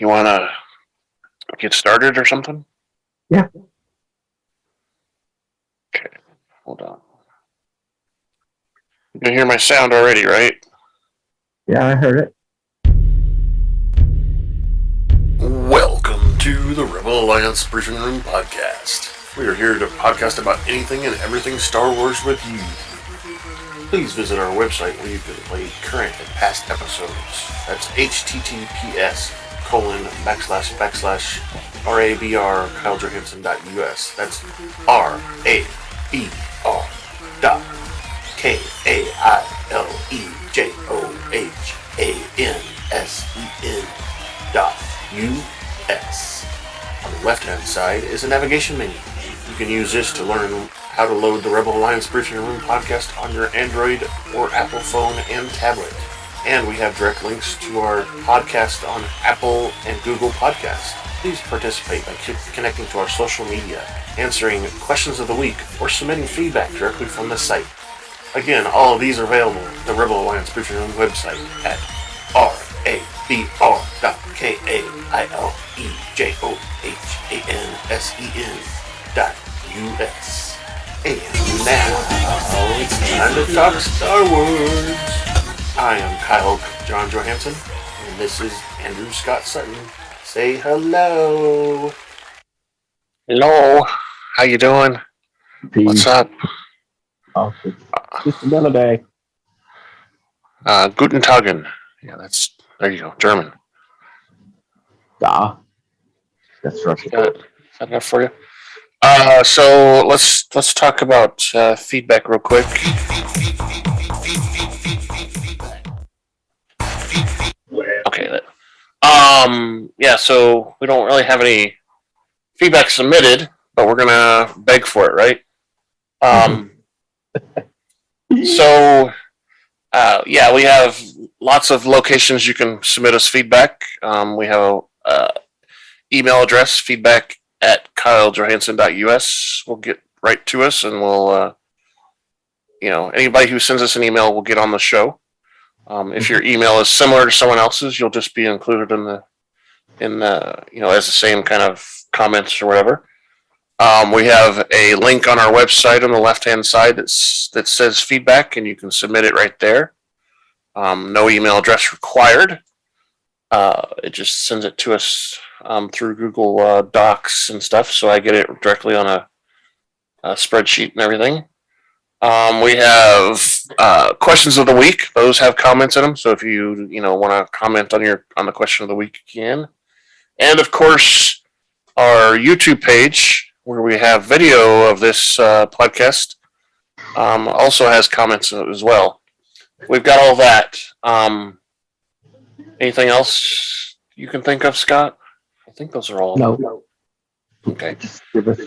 You want to get started or something? Yeah. Okay, hold on. You can hear my sound already, right? Yeah, I heard it. Welcome to the Rebel Alliance Briefing Room Podcast. We are here to podcast about anything and everything Star Wars with you. Please visit our website where you can play current and past episodes. That's https://RABR KyleJohansson.us. That's KyleJohansson.us. On the left-hand side is a navigation menu. You can use this to learn how to load the Rebel Alliance Briefing Room podcast on your Android or Apple phone and tablet. And we have direct links to our podcast on Apple and Google Podcasts. Please participate by connecting to our social media, answering questions of the week, or submitting feedback directly from the site. Again, all of these are available at the Rebel Alliance Briefing Room website at RABR.KyleJohansson.us. And now, it's time to talk Star Wars. I am Kyle John Johansson, and this is Andrew Scott Sutton. Say hello. Hello. How you doing? Peace. What's up? Oh, it's just another day. Guten Tagen. Yeah, there you go. German. Da. That's Russian. Is that enough for you? So let's talk about feedback real quick. Okay. Yeah. So we don't really have any feedback submitted, but we're gonna beg for it, right? So yeah, we have lots of locations you can submit us feedback. We have a email address, feedback@KyleJohansson.us. Will get right to us, and we'll, anybody who sends us an email will get on the show. If your email is similar to someone else's, you'll just be included in the as the same kind of comments or whatever. We have a link on our website on the left-hand side that says feedback, and you can submit it right there. No email address required. It just sends it to us through Google Docs and stuff, so I get it directly on a spreadsheet and everything. We have questions of the week. Those have comments in them, so if you want to comment on the question of the week, you can. And of course, our YouTube page, where we have video of this podcast, also has comments as well. We've got all that. Anything else you can think of, Scott? I think those are all. No. Okay. Just give us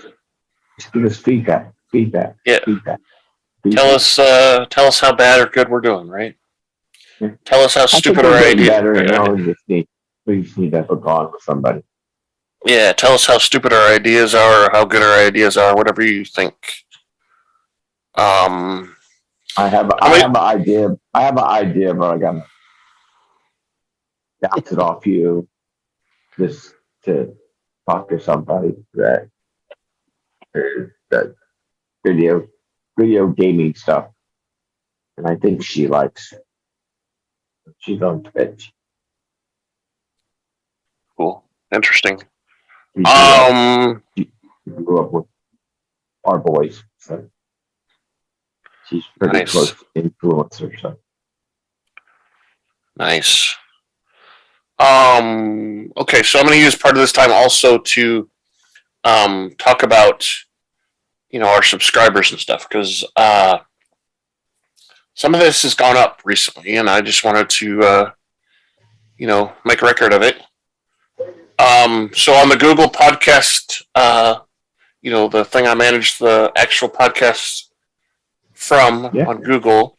feedback. Yeah. Feedback. Tell us how bad or good we're doing, right? Yeah. Tell us how stupid our idea. We just need to have a gone with somebody. Yeah, tell us how stupid our ideas are, or how good our ideas are, whatever you think. I have an idea. I have an idea, but I gotta bounce it off you just to talk to somebody that video gaming stuff, and I think she likes. She's on Twitch. Cool, interesting. She grew up with our boys, so she's pretty Nice. close influencer. So Nice. Okay, so I'm going to use part of this time also to talk about our subscribers and stuff, because some of this has gone up recently, and I just wanted to make a record of it. So on the Google podcast, the thing I manage the actual podcast from on Google,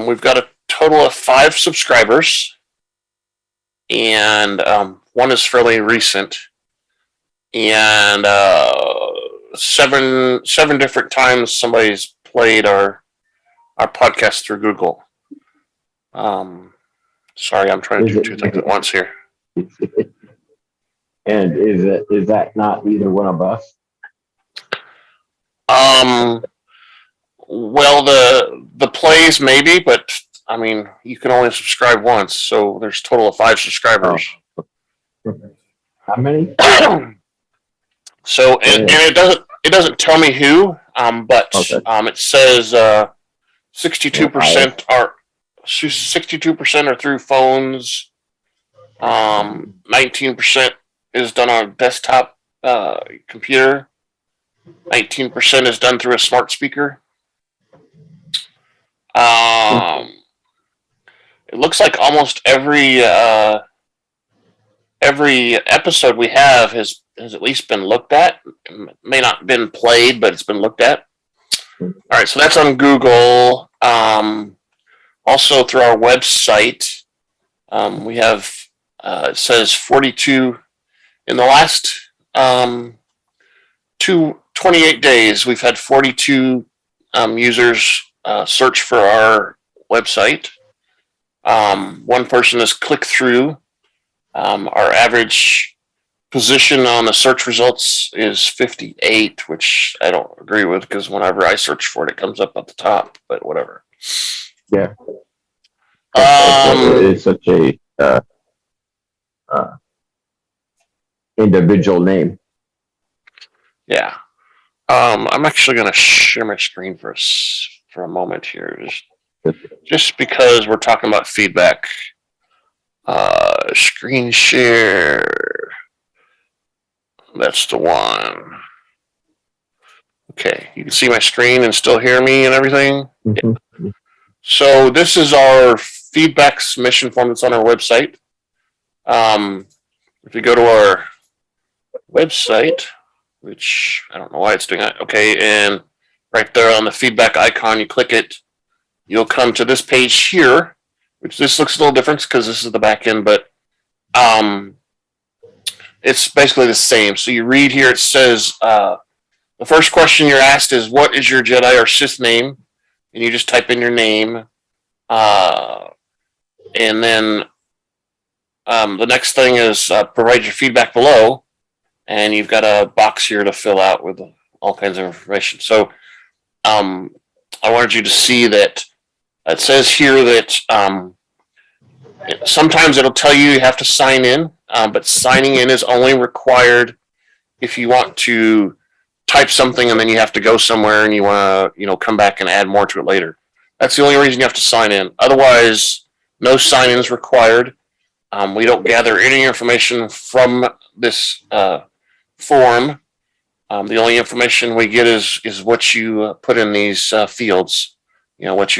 we've got a total of 5 subscribers, and one is fairly recent, and 7 different times somebody's played our podcast through Google. Sorry, I'm trying to do 2 things at once here. And is that not either one of us? Well, the plays maybe, but I mean, you can only subscribe once, so there's a total of 5 subscribers. How many? So and it doesn't tell me who, but Okay. it says 62% are 62% are through phones. 19% is done on a desktop computer. 19% is done through a smart speaker. It looks like almost every episode we have has at least been looked at. It may not been played, but it's been looked at. All right, so that's on Google. Also through our website, we have it says 42 in the last 28 days. We've had 42 users search for our website. One person has clicked through. Our average position on the search results is 58, which I don't agree with because whenever I search for it, it comes up at the top, but whatever. Yeah. It's such a individual name. Yeah. I'm actually going to share my screen for a moment here, just because we're talking about feedback. Screen share. That's the one. Okay, you can see my screen and still hear me and everything. Mm-hmm. Yeah. So this is our feedback submission form that's on our website. If you go to our website, which I don't know why it's doing that. Okay, and right there on the feedback icon, you click it, you'll come to this page here, which this looks a little different because this is the back end, but it's basically the same. So you read here, it says the first question you're asked is, what is your Jedi or Sith name? And you just type in your name. And then the next thing is provide your feedback below. And you've got a box here to fill out with all kinds of information. So I wanted you to see that it says here that sometimes it'll tell you have to sign in, but signing in is only required if you want to type something and then you have to go somewhere and you want to, come back and add more to it later. That's the only reason you have to sign in. Otherwise, no sign-in is required. We don't gather any information from this form. The only information we get is what you put in these fields. What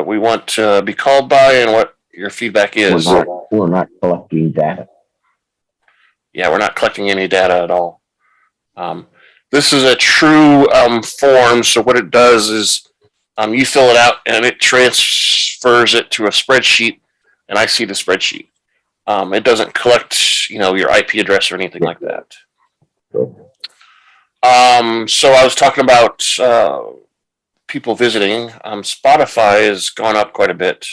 we want to be called by and what your feedback is. We're not collecting data. Yeah, we're not collecting any data at all. This is a true form. So what it does is you fill it out and it transfers it to a spreadsheet, and I see the spreadsheet. It doesn't collect, your IP address or anything like that. So I was talking about people visiting. Spotify has gone up quite a bit.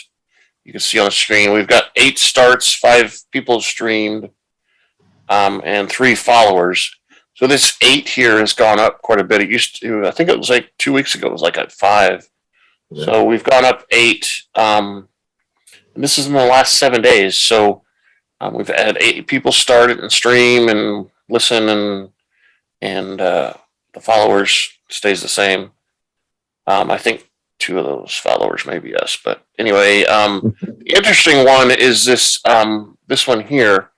You can see on the screen we've got 8 starts, 5 people streamed, and 3 followers. So this 8 here has gone up quite a bit. It used to, I think it was like 2 weeks ago, it was like at 5. Yeah. So we've gone up 8. And this is in the last 7 days. So we've had 8 people start it and stream and listen, and the followers stays the same. I think 2 of those followers may be us, but anyway, the interesting one is this one here.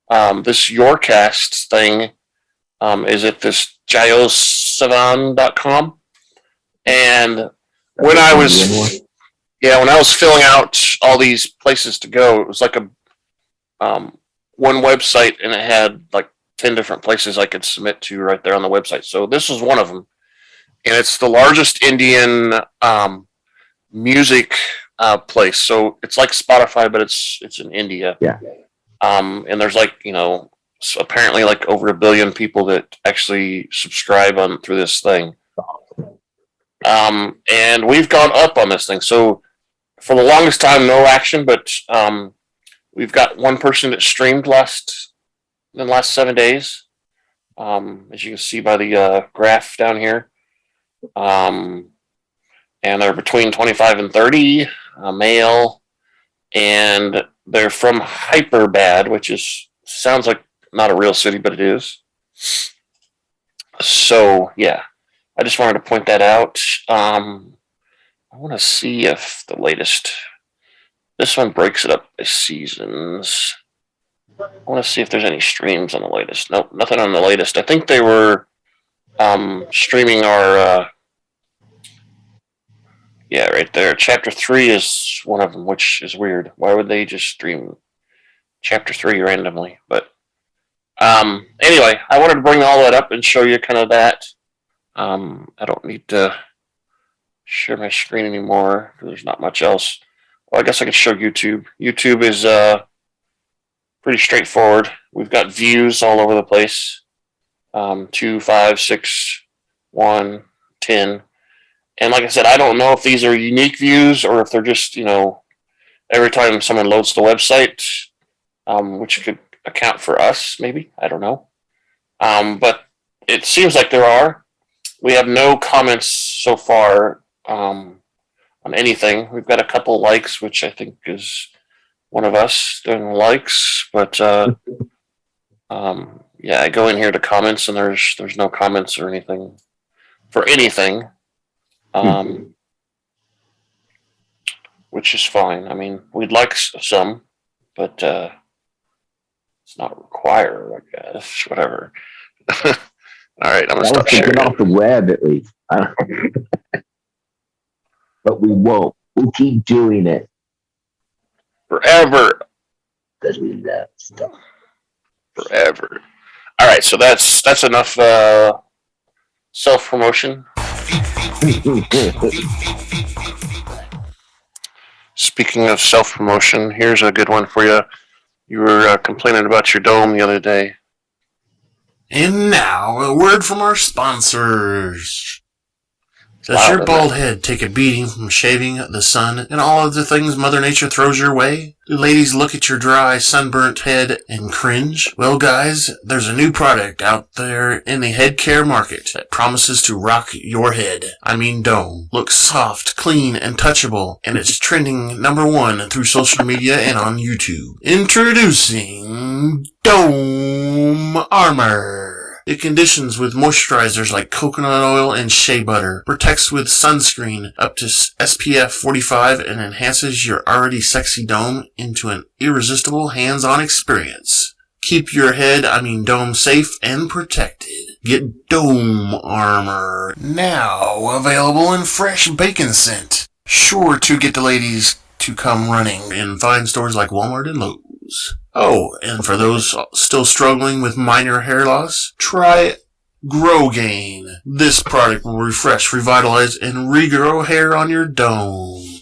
This Yourcast thing is at this jayosavan.com, and when I was filling out all these places to go, it was like a one website, and it had like 10 different places I could submit to right there on the website. So this was one of them. And it's the largest Indian music place. So it's like Spotify, but it's in India. Yeah. And there's apparently like over 1 billion people that actually subscribe through this thing. And we've gone up on this thing. So for the longest time, no action, but we've got one person that streamed last in the last 7 days. As you can see by the graph down here. And they're between 25 and 30, male, and they're from Hyperbad, which sounds like not a real city, but it is. So, yeah, I just wanted to point that out. I want to see if the latest, this one breaks it up by seasons. I want to see if there's any streams on the latest. Nope, nothing on the latest. I think they were streaming our, yeah, right there. Chapter 3 is one of them, which is weird. Why would they just stream Chapter 3 randomly? But anyway, I wanted to bring all that up and show you kind of that. I don't need to share my screen anymore because there's not much else. Well, I guess I could show YouTube. YouTube is pretty straightforward. We've got views all over the place. 2, 5, 6, 1, 10. And like I said, I don't know if these are unique views or if they're just, every time someone loads the website, which could account for us, maybe. I don't know. But it seems like there are. We have no comments so far on anything. We've got a couple likes, which I think is one of us doing likes. But yeah, I go in here to comments, and there's no comments or anything for anything. Which is fine. I mean, we'd like some, but it's not required, I guess. Whatever. All right, I'm gonna stop sharing. Get off the web at least. But we won't. We'll keep doing it forever. Because we love stuff. Forever. All right, so that's enough self promotion. Speaking of self promotion, here's a good one for you. You were complaining about your dome the other day. And now, a word from our sponsors. Does your bald head take a beating from shaving, the sun, and all of the things Mother Nature throws your way? Do ladies look at your dry, sunburnt head and cringe? Well, guys, there's a new product out there in the head care market that promises to rock your head. I mean dome. Looks soft, clean, and touchable, and it's trending #1 through social media and on YouTube. Introducing Dome Armor. It conditions with moisturizers like coconut oil and shea butter, protects with sunscreen up to SPF45, and enhances your already sexy dome into an irresistible hands-on experience. Keep your dome safe and protected. Get Dome Armor, now available in fresh bacon scent. Sure to get the ladies to come running in fine stores like Walmart and Lowe's. Oh, and for those still struggling with minor hair loss, try Grow Gain. This product will refresh, revitalize, and regrow hair on your dome.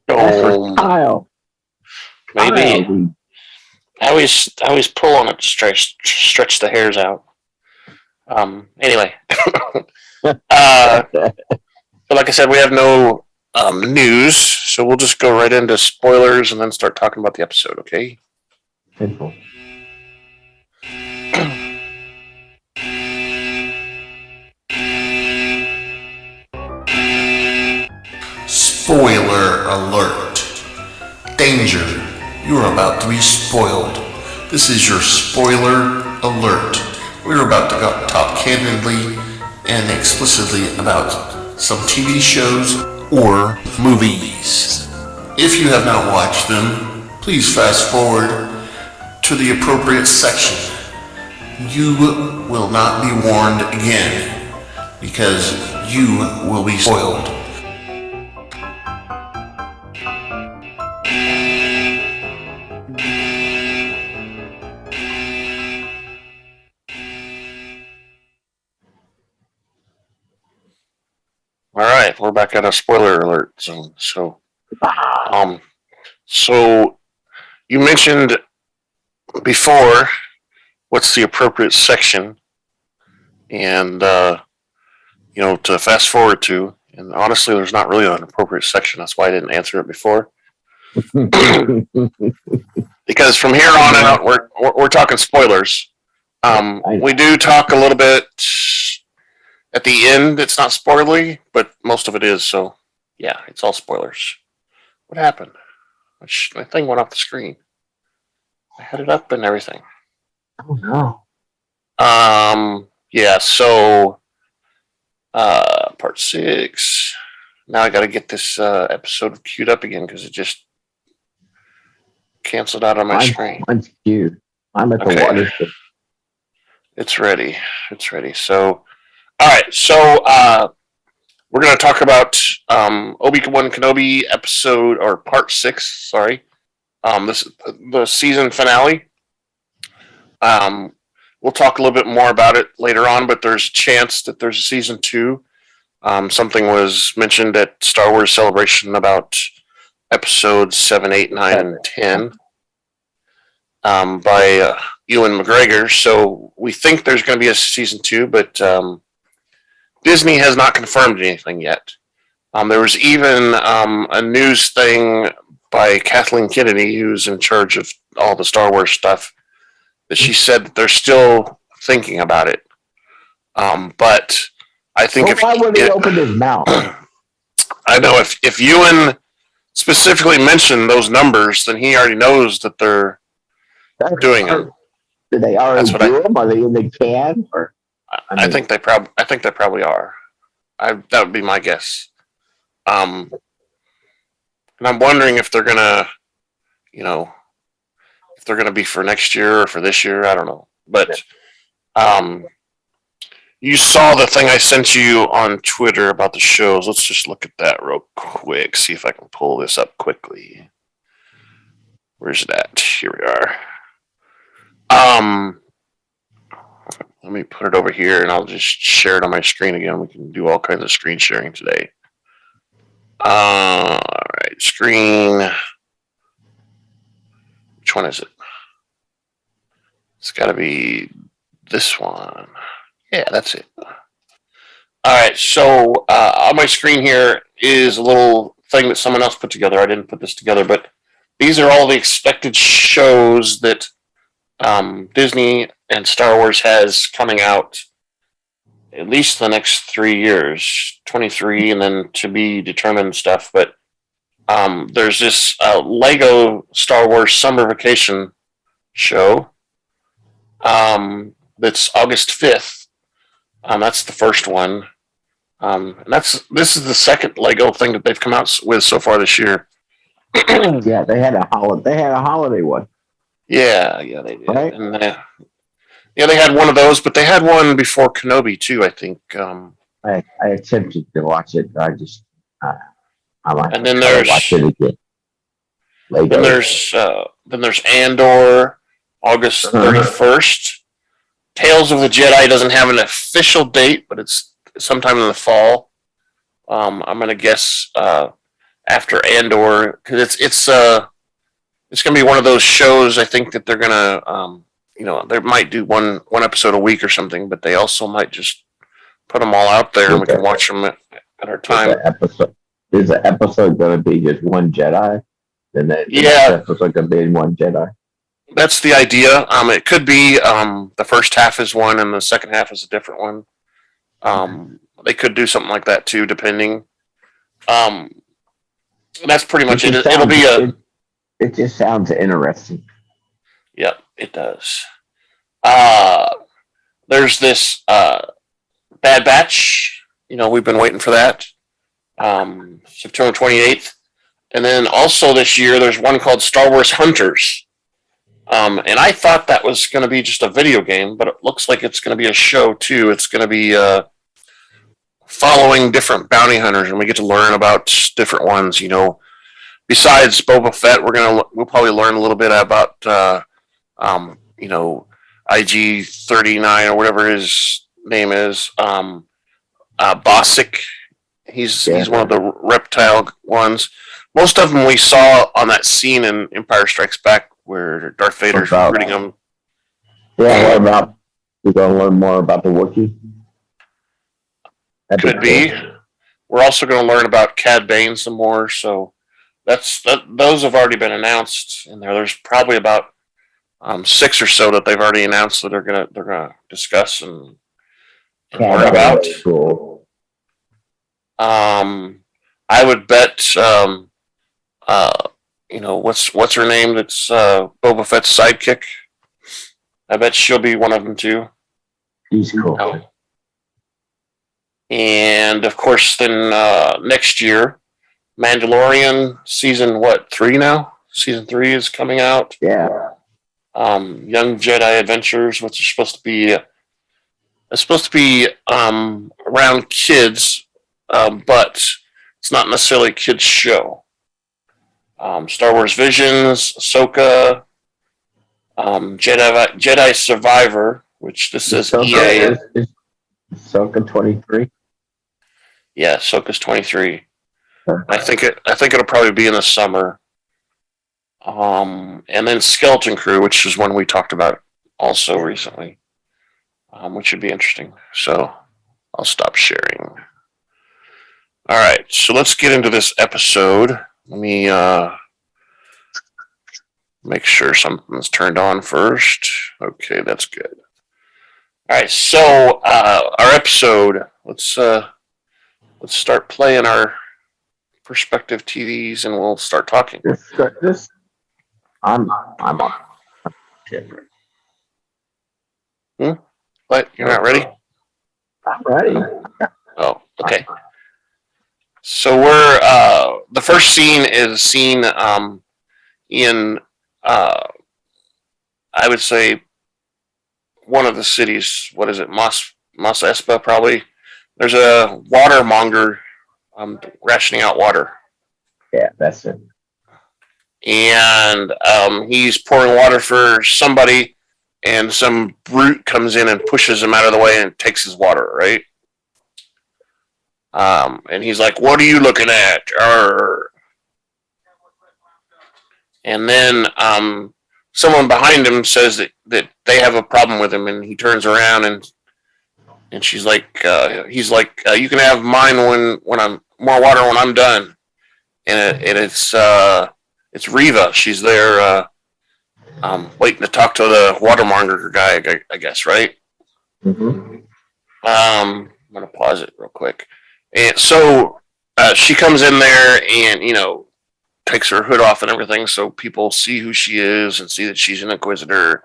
Kyle. Maybe. I always pull on it to stretch the hairs out. Anyway. But like I said, we have no news, so we'll just go right into spoilers and then start talking about the episode, okay? Simple. Spoiler alert. Danger. You're about to be spoiled. This is your spoiler alert. We're about to talk candidly and explicitly about some TV shows or movies. If you have not watched them, please fast forward to the appropriate section. You will not be warned again because you will be spoiled. All right, we're back at a spoiler alert zone. So you mentioned before what's the appropriate section, and to fast forward to. And honestly, there's not really an appropriate section. That's why I didn't answer it before. The because from here on out, we're talking spoilers. We do talk a little bit at the end. It's not spoilery, but most of it is. So, yeah, it's all spoilers. What happened? My thing went off the screen. I had it up and everything. Oh no. Yeah. So, part 6. Now I got to get this episode queued up again because it just canceled out on my screen. Mine's queued. I'm at the water. It's ready. It's ready. So, all right. So, we're going to talk about Obi-Wan Kenobi episode or part 6. Sorry. This is the season finale. We'll talk a little bit more about it later on, but there's a chance that there's a season 2. Something was mentioned at Star Wars Celebration about episodes 7, 8, 9, and 10 by Ewan McGregor. So we think there's going to be a season 2, but Disney has not confirmed anything yet. There was even a news thing by Kathleen Kennedy, who's in charge of all the Star Wars stuff, that she said that they're still thinking about it. But I think why would he open his mouth? I know if Ewan specifically mentioned those numbers, then he already knows that they're doing them. Did they already do them? Are they in the can? Or I think they probably are. That would be my guess. And I'm wondering if they're gonna, if they're gonna be for next year or for this year. I don't know, but you saw the thing I sent you on Twitter about the shows. Let's just look at that real quick. See if I can pull this up quickly. Where's it at? Here we are. Let me put it over here, and I'll just share it on my screen again. We can do all kinds of screen sharing today. All right, screen. Which one is it? It's got to be this one. Yeah, that's it. All right, so on my screen here is a little thing that someone else put together. I didn't put this together, but these are all the expected shows that Disney and Star Wars has coming out at least the next 3 years, 23, and then to be determined stuff. But there's this Lego Star Wars Summer Vacation show that's August 5th. That's the first one. And this is the second Lego thing that they've come out with so far this year. Yeah, they had a holiday one. Yeah, they did. Right? And they had one of those, but they had one before Kenobi too, I think. I attempted to watch it, but I might and then there's watch it again. Then there's Andor, August 31st. Tales of the Jedi doesn't have an official date, but it's sometime in the fall. I'm gonna guess after Andor, because it's gonna be one of those shows. I think that they're gonna they might do one episode a week or something, but they also might just put them all out there and we can watch them at our time. Is the episode going to be just one Jedi? And then the episode going to be one Jedi? That's the idea. It could be the first half is one and the second half is a different one. They could do something like that too, depending. That's pretty much it. It'll be It just sounds interesting. Yep, it does. There's this Bad Batch. We've been waiting for that. September 28th. And then also this year, there's one called Star Wars Hunters. And I thought that was going to be just a video game, but it looks like it's going to be a show too. It's going to be following different bounty hunters, and we get to learn about different ones. Besides Boba Fett, we'll probably learn a little bit about IG-39 or whatever his name is. Bossk. He's one of the reptile ones. Most of them we saw on that scene in Empire Strikes Back where Darth Vader's recruiting them. Yeah, what about? We're going to learn more about the Wookiee? Could be. We're also going to learn about Cad Bane some more. So those have already been announced, and there's probably about 6 or so that they've already announced that they're gonna discuss and learn about. Cool. I would bet what's her name? That's Boba Fett's sidekick. I bet she'll be one of them too. He's cool. Oh. And of course, then next year, Mandalorian season 3 now? Season 3 is coming out. Yeah. Young Jedi Adventures, which is supposed to be around kids, but it's not necessarily a kids show. Star Wars Visions, Ahsoka, Jedi Survivor, which this is EA. Is Ahsoka 23? Yeah, Ahsoka's 23. I think it'll probably be in the summer. And then Skeleton Crew, which is one we talked about also recently, which should be interesting. So I'll stop sharing. All right, so let's get into this episode. Let me make sure something's turned on first. Okay, that's good. All right, so our episode. Let's start playing our perspective TVs, and we'll start talking. I'm on. What? You're not ready? I'm ready. Oh, okay. So we're the first scene is seen in I would say one of the cities. What is it? Mos Espa, probably. There's a watermonger rationing out water. Yeah, that's it. And he's pouring water for somebody, and some brute comes in and pushes him out of the way and takes his water, right? And he's like, "What are you looking at?" Arr. And then someone behind him says that they have a problem with him, and he turns around and she's like, he's like, "You can have mine when I'm more water when I'm done." And it's Reva. She's there waiting to talk to the watermonger guy, I guess, right? Mm-hmm. I'm gonna pause it real quick. And so she comes in there and takes her hood off and everything, so people see who she is and see that she's an Inquisitor,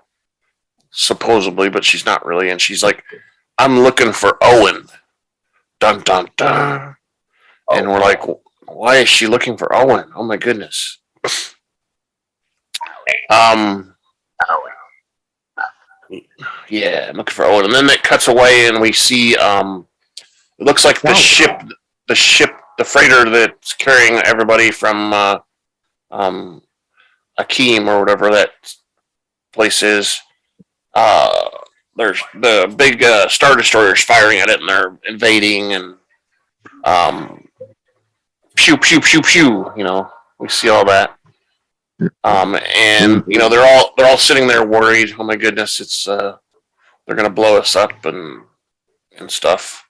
supposedly, but she's not really. And she's like, "I'm looking for Owen." Dun dun dun. And we're like, "Why is she looking for Owen? Oh my goodness." Yeah, I'm looking for Owen. And then it cuts away, and we see it looks like the freighter that's carrying everybody from Akeem or whatever that place is. There's the big Star Destroyers firing at it, and they're invading, and pew pew pew pew. We see all that. And they're all sitting there worried. Oh my goodness, it's they're gonna blow us up and stuff.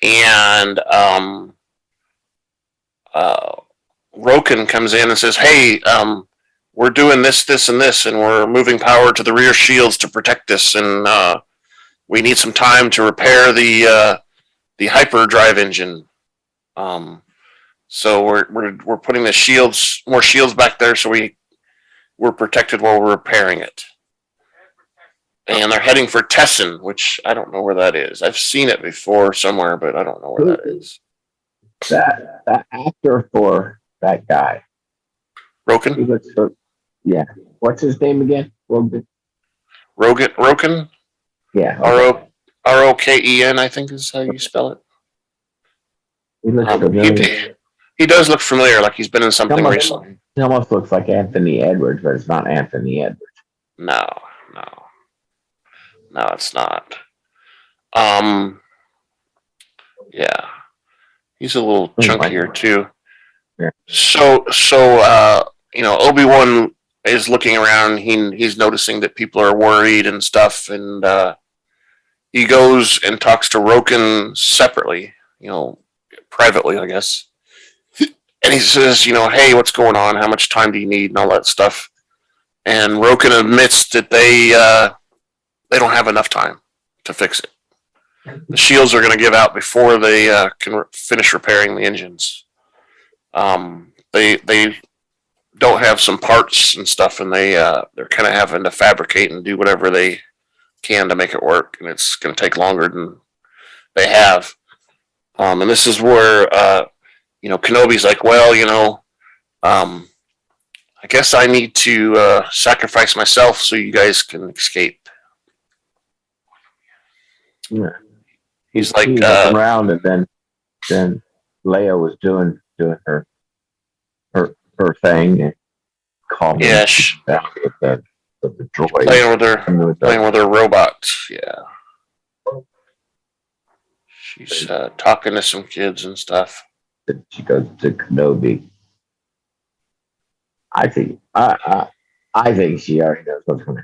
And Roken comes in and says, "Hey, we're doing this, and this, and we're moving power to the rear shields to protect this, and we need some time to repair the hyperdrive engine. So we're putting the more shields back there, so we're protected while we're repairing it." And they're heading for Tessin, which I don't know where that is. I've seen it before somewhere, but I don't know where that is. That actor for that guy. Roken? He looks so, yeah. What's his name again? Roken? Yeah. Roken, I think is how you spell it. He looks familiar. He does look familiar, like he's been in something recently. He almost looks like Anthony Edwards, but it's not Anthony Edwards. No, it's not. Yeah, he's a little chunkier too. Yeah. So Obi-Wan is looking around. He's noticing that people are worried and stuff, and he goes and talks to Roken separately, privately, I guess. And he says, hey, what's going on? How much time do you need? And all that stuff. And Roken admits that they don't have enough time to fix it. The shields are going to give out before they can finish repairing the engines. They don't have some parts and stuff, and they're kind of having to fabricate and do whatever they can to make it work, and it's going to take longer than they have. And this is where Kenobi's like, well, I guess I need to sacrifice myself so you guys can escape. Yeah. He's like, around, and then Leia was doing her thing and calling. Yeah, with the droid. playing with her robot. Yeah, she's talking to some kids and stuff. She goes to Kenobi. I think she already knows what's going to happen.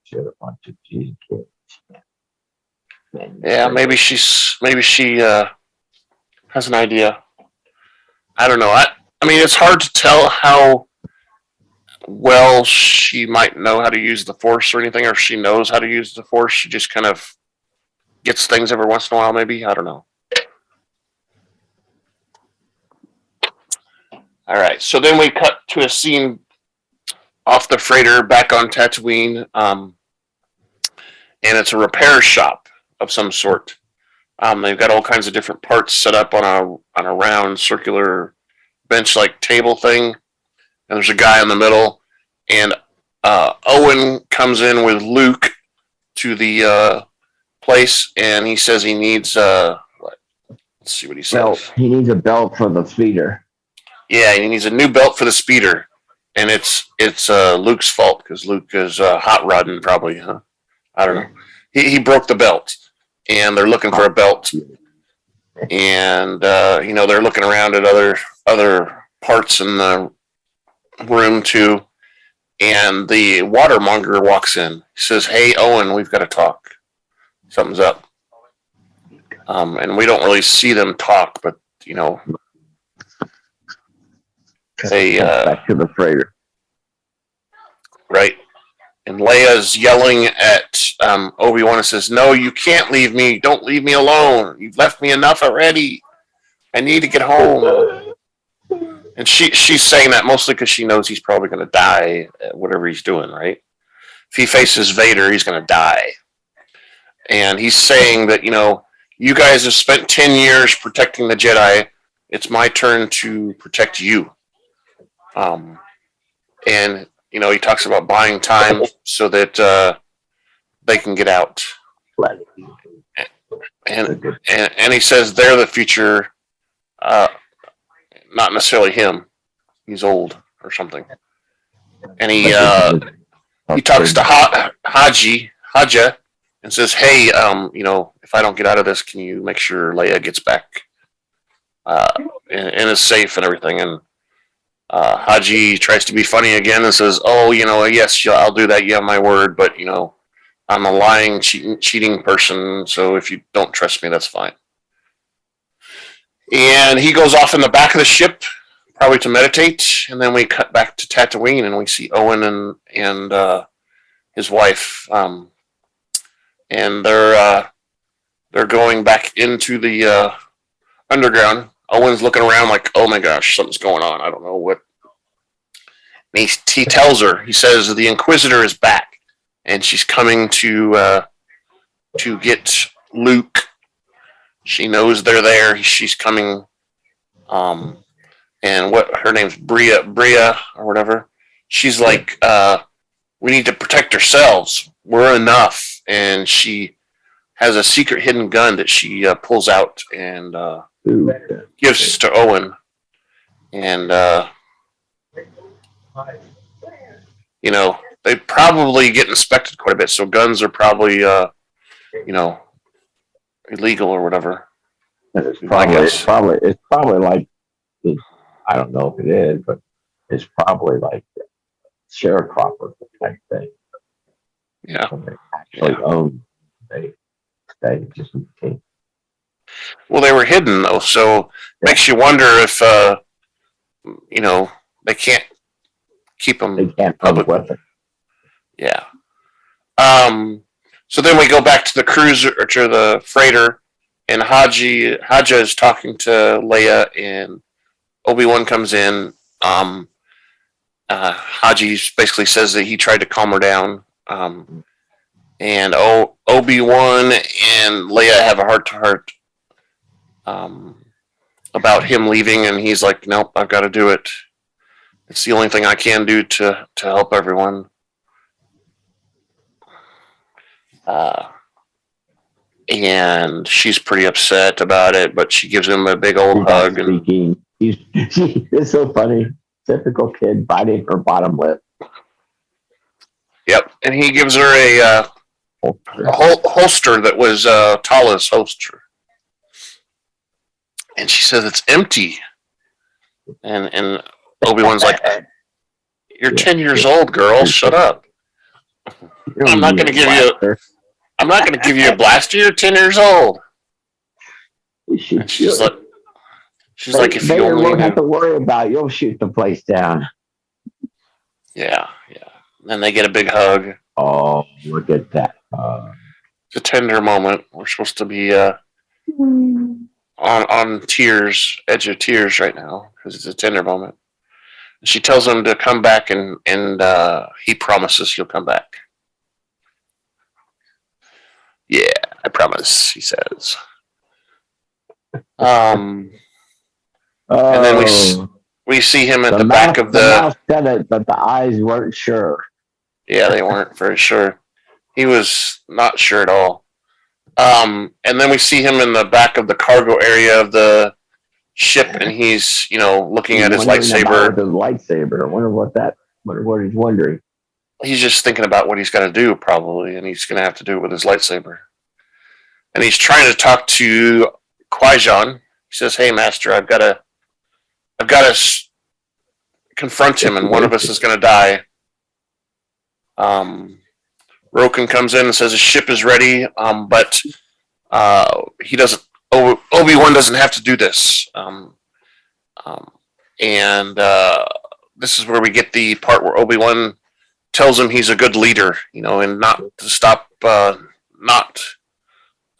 She has a bunch of cheesy kids. Yeah, maybe she has an idea. I don't know. I mean, it's hard to tell how well she might know how to use the Force or anything, or if she knows how to use the Force. She just kind of gets things every once in a while, maybe. I don't know. All right, so then we cut to a scene off the freighter back on Tatooine, and it's a repair shop of some sort. They've got all kinds of different parts set up on a round circular bench-like table thing, and there's a guy in the middle, and Owen comes in with Luke to the place, and he says he needs let's see what he says. Belt. He needs a belt for the speeder. Yeah, he needs a new belt for the speeder, and it's Luke's fault because Luke is hot rodding probably, huh? I don't know. He broke the belt, and they're looking for a belt, and they're looking around at other parts in the room too, and the watermonger walks in. He says, "Hey, Owen, we've got to talk. Something's up." And we don't really see them talk, but they back to the freighter. Right. And Leia's yelling at Obi-Wan and says, "No, you can't leave me. Don't leave me alone. You've left me enough already. I need to get home." And she's saying that mostly because she knows he's probably going to die at whatever he's doing, right? If he faces Vader, he's going to die. And he's saying that, you guys have spent 10 years protecting the Jedi. It's my turn to protect you. And he talks about buying time so that they can get out. And he says they're the future, not necessarily him. He's old or something. And he talks to Haja and says, "Hey, if I don't get out of this, can you make sure Leia gets back and is safe and everything?" And Haji tries to be funny again and says, "Oh, yes, I'll do that. You have my word, but I'm a lying, cheating person. So if you don't trust me, that's fine." And he goes off in the back of the ship, probably to meditate. And then we cut back to Tatooine, and we see Owen and his wife, and they're going back into the underground. Owen's looking around like, "Oh my gosh, something's going on. I don't know what." And he tells her, he says, "The Inquisitor is back, and she's coming to get Luke. She knows they're there. She's coming." And what her name's Bria or whatever. She's like, "We need to protect ourselves. We're enough." And she has a secret hidden gun that she pulls out and gives to Owen. And they probably get inspected quite a bit, so guns are probably illegal or whatever. It's probably like, I don't know if it is, but it's probably like sharecropper type thing. Yeah. So they actually own. They stay just in case. Well, they were hidden though, so it makes you wonder if they can't keep them. They can't public. with it. Yeah. So then we go back to the cruiser or to the freighter, and Haja is talking to Leia, and Obi-Wan comes in. Haji basically says that he tried to calm her down. And Obi-Wan and Leia have a heart-to-heart about him leaving, and he's like, "Nope, I've got to do it. It's the only thing I can do to help everyone." And she's pretty upset about it, but she gives him a big old hug. And it's so funny. Typical kid biting her bottom lip. Yep, and he gives her a holster that was Tala's holster, and she says it's empty. And Obi-Wan's like, "You're 10 years old, girl. Shut up. I'm not going to give you. I'm not going to give you a blaster. You're 10 years old." And she's like, "If you only won't have to worry about it. You'll shoot the place down." Yeah. Then they get a big hug. Oh, look at that! It's a tender moment. We're supposed to be on tears, edge of tears right now because it's a tender moment. She tells him to come back, and he promises he'll come back. Yeah, I promise, he says. And then we see him at the back of the mouth said it, but the eyes weren't sure. Yeah, they weren't very sure. He was not sure at all. And then we see him in the back of the cargo area of the ship, and he's, looking at his lightsaber. I wonder what he's wondering. He's just thinking about what he's got to do, probably, and he's going to have to do it with his lightsaber. And he's trying to talk to Qui-Gon. He says, "Hey, Master, I've got to confront him, and one of us is going to die." Roken comes in and says his ship is ready, but he doesn't. Obi-Wan doesn't have to do this. And this is where we get the part where Obi-Wan tells him he's a good leader, and not to stop not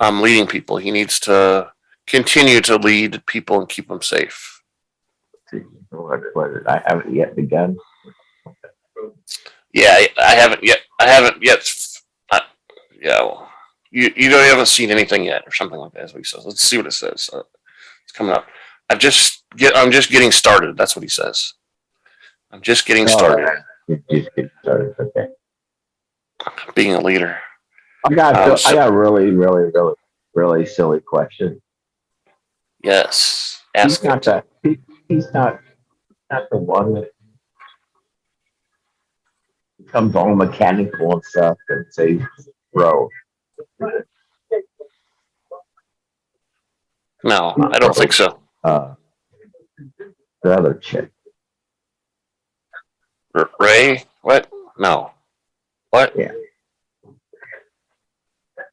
leading people. He needs to continue to lead people and keep them safe. I haven't yet begun. Yeah, I haven't yet. Well, you haven't seen anything yet, or something like that. That's what he says. Let's see what it says. It's coming up. I'm just getting started. That's what he says. I'm just getting started. Just getting started. Okay. Being a leader. I got a really, really, really, really silly question. Yes. He's not the one that becomes all mechanical and stuff and says, "Bro." No, I don't think so. The other chick. Ray? What? No. What? Yeah.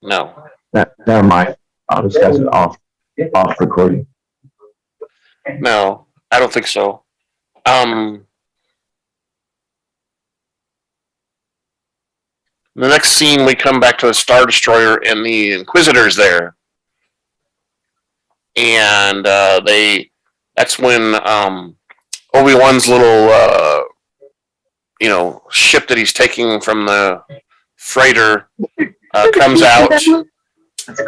No. Never mind. I'll discuss it off recording. No, I don't think so. The next scene, we come back to the Star Destroyer, and the Inquisitor's there. And that's when Obi-Wan's little, ship that he's taking from the freighter comes out,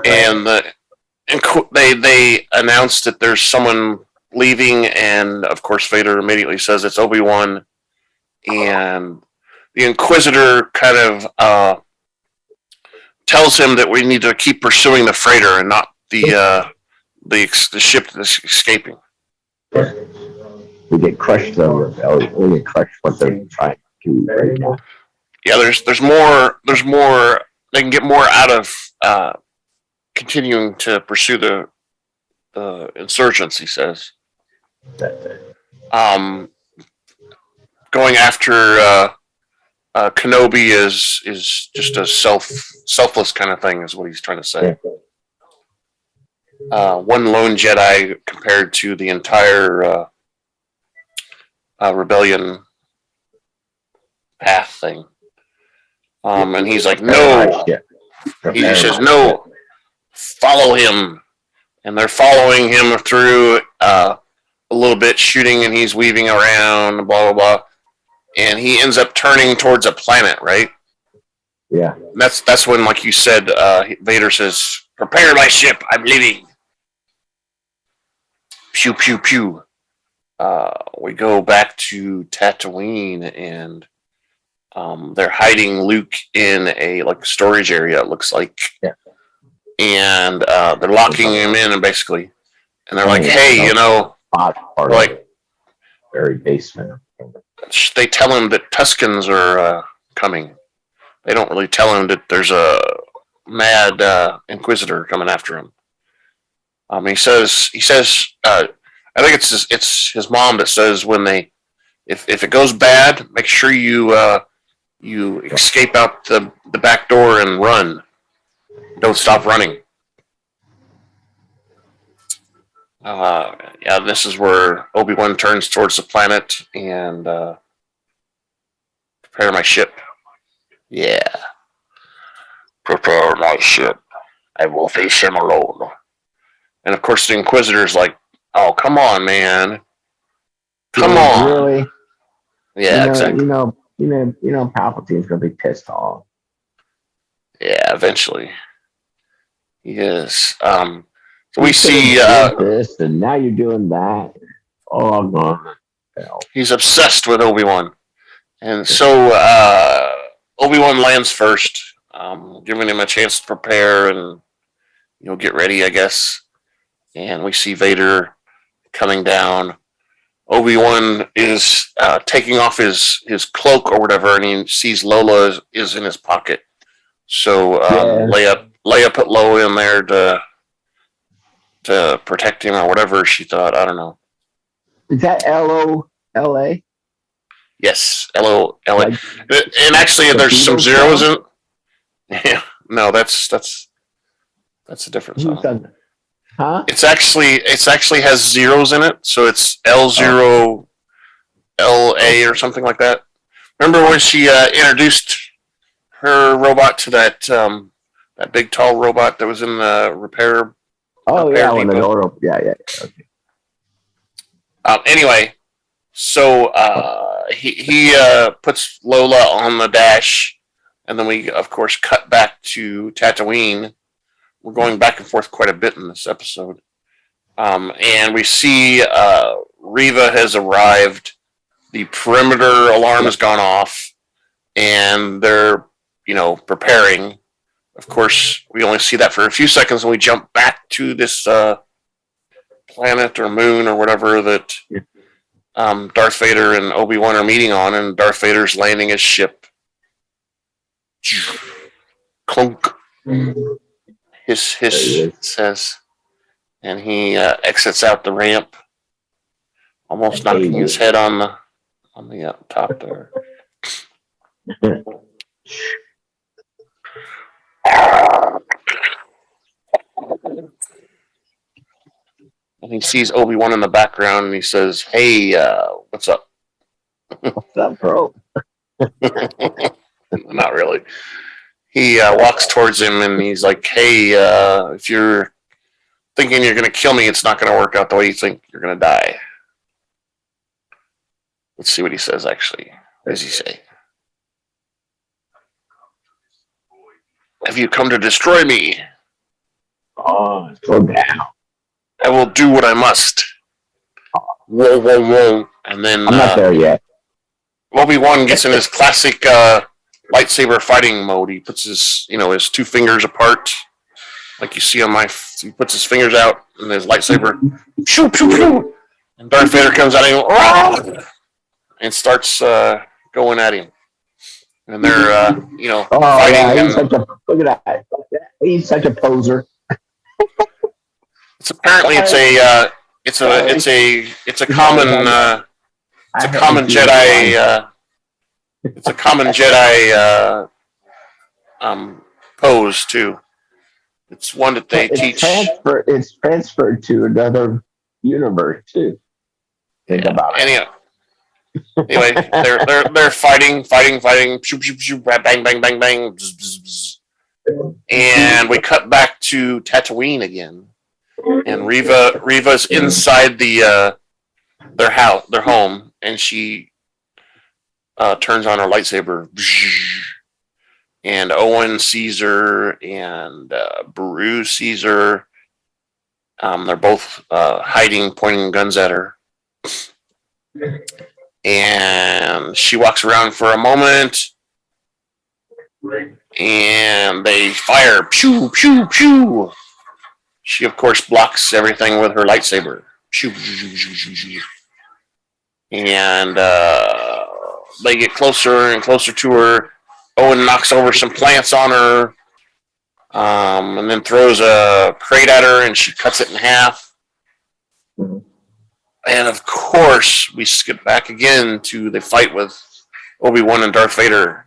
and they announce that there's someone leaving, and of course Vader immediately says it's Obi-Wan, and the Inquisitor kind of tells him that we need to keep pursuing the freighter and not the ship that's escaping. We get crushed though. We get crushed what they're trying to do right now. Yeah, there's more. They can get more out of continuing to pursue the insurgents. He says. Going after Kenobi is just a selfless kind of thing, is what he's trying to say. One lone Jedi compared to the entire rebellion path thing. And he's like, no. He says, no, follow him. And they're following him through a little bit, shooting, and he's weaving around, blah, blah, blah. And he ends up turning towards a planet, right? Yeah. And that's when, like you said, Vader says, prepare my ship, I'm leaving. Pew, pew, pew. We go back to Tatooine, and they're hiding Luke in a storage area, it looks like. Yeah. And they're locking him in, and basically, and they're like, hey, like, very basement. they tell him that Tuskens are coming. They don't really tell him that there's a mad Inquisitor coming after him. He says, I think it's his mom that says if it goes bad, make sure you escape out the back door and run. Don't stop running. Yeah, this is where Obi-Wan turns towards the planet and prepare my ship. Yeah. Prepare my ship. I will face him alone. And of course the Inquisitor's like, oh, come on, man. Come on. Really? Yeah, exactly. You know, Palpatine's gonna be pissed off. Yeah, eventually. Yes. So we see this, and now you're doing that. Oh, no. He's obsessed with Obi-Wan. And so Obi-Wan lands first, giving him a chance to prepare and get ready, I guess. And we see Vader coming down. Obi-Wan is taking off his cloak or whatever, and he sees Lola is in his pocket. So Leia put Lola in there to protect him or whatever she thought. I don't know. Is that L-O-L-A? Yes, L-O-L-A. And actually, there's some zeros in it. Yeah, no, that's a different song. Huh? It's actually has zeros in it, so it's L0 LA or something like that. Remember when she introduced her robot to that big tall robot that was in the repair? Oh yeah, when the door opened. Yeah. Okay. Anyway, so he puts Lola on the dash, and then we of course cut back to Tatooine. We're going back and forth quite a bit in this episode. And we see Reva has arrived. The perimeter alarm has gone off. And they're, preparing. Of course, we only see that for a few seconds, and we jump back to this planet or moon or whatever that Darth Vader and Obi-Wan are meeting on, and Darth Vader's landing his ship. Clunk. Hiss says, and he exits out the ramp, almost knocking his head on the top there. And he sees Obi-Wan in the background, and he says, "Hey, what's up?" What's up, bro? Not really. He walks towards him, and he's like, hey, if you're thinking you're going to kill me, it's not going to work out the way you think. You're going to die. Let's see what he says, actually. What does he say? Have you come to destroy me? Oh, slow down. I will do what I must. Whoa, whoa, whoa. And then... I'm not there yet. Obi-Wan gets in his classic... lightsaber fighting mode. He puts his two fingers apart, like you see on he puts his fingers out and his lightsaber, shoo, shoo, shoo, and Darth Vader comes at him and starts going at him. And they're fighting. Yeah, look at that. He's such a poser. It's apparently it's a common Jedi. It's a common Jedi pose too. It's one that they teach. It's transferred to another universe too. Think about it. Anyway, they're fighting. Shoop, shoop, shoop, bang, bang, bang, bang. Bzz, bzz, bzz. And we cut back to Tatooine again. And Reva's inside their house, their home, and she turns on her lightsaber. And Owen sees her, and Beru sees her. They're both hiding, pointing guns at her. And she walks around for a moment, and they fire. Pew, pew, pew. She, of course, blocks everything with her lightsaber. Pew, pew, pew, pew, pew. And they get closer and closer to her. Owen knocks over some plants on her, and then throws a crate at her, and she cuts it in half. And of course, we skip back again to the fight with Obi-Wan and Darth Vader.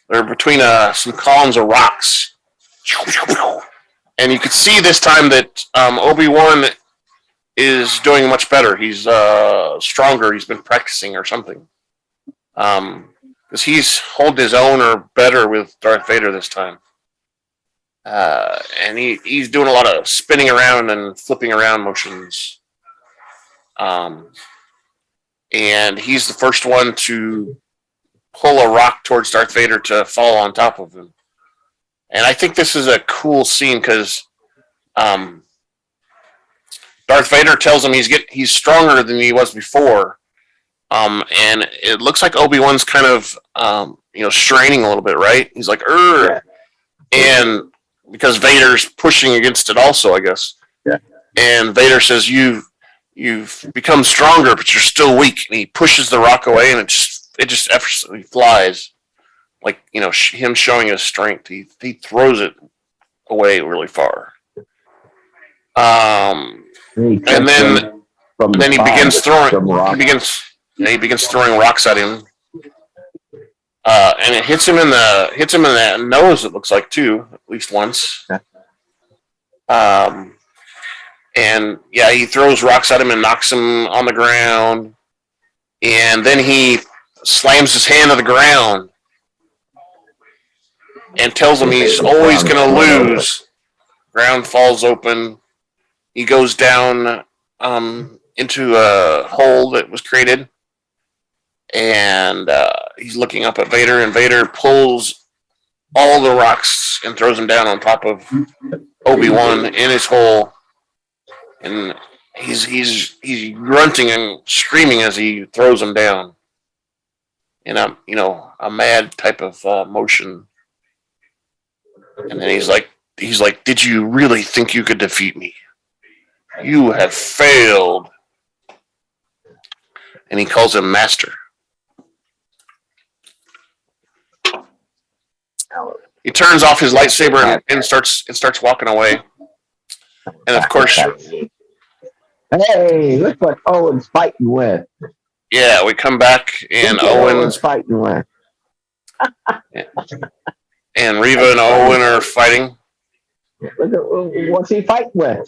They're between some columns of rocks. And you could see this time that Obi-Wan is doing much better. He's stronger. He's been practicing or something. Because he's holding his own or better with Darth Vader this time. And he's doing a lot of spinning around and flipping around motions. And he's the first one to pull a rock towards Darth Vader to fall on top of him. And I think this is a cool scene because Darth Vader tells him he's stronger than he was before. And it looks like Obi-Wan's kind of straining a little bit, right? He's like, "Urgh." And because Vader's pushing against it also, I guess. Yeah. And Vader says, You've become stronger, but you're still weak. And he pushes the rock away, and it just effortlessly flies, like him showing his strength. He throws it away really far. And then he begins throwing. He begins throwing rocks at him, and it hits him in the nose. It looks like too, at least once. And yeah, he throws rocks at him and knocks him on the ground. And then he slams his hand to the ground and tells him he's always going to lose. Ground falls open. He goes down into a hole that was created. And he's looking up at Vader, and Vader pulls all the rocks and throws them down on top of Obi-Wan in his hole. And he's grunting and screaming as he throws them down in a mad type of motion. And then he's like, "Did you really think you could defeat me? You have failed." And he calls him Master. He turns off his lightsaber and starts walking away. And of course, hey, look what Owen's fighting with. Yeah, we come back and Owen's fighting with. And Reva and Owen are fighting. Look at what's he fighting with?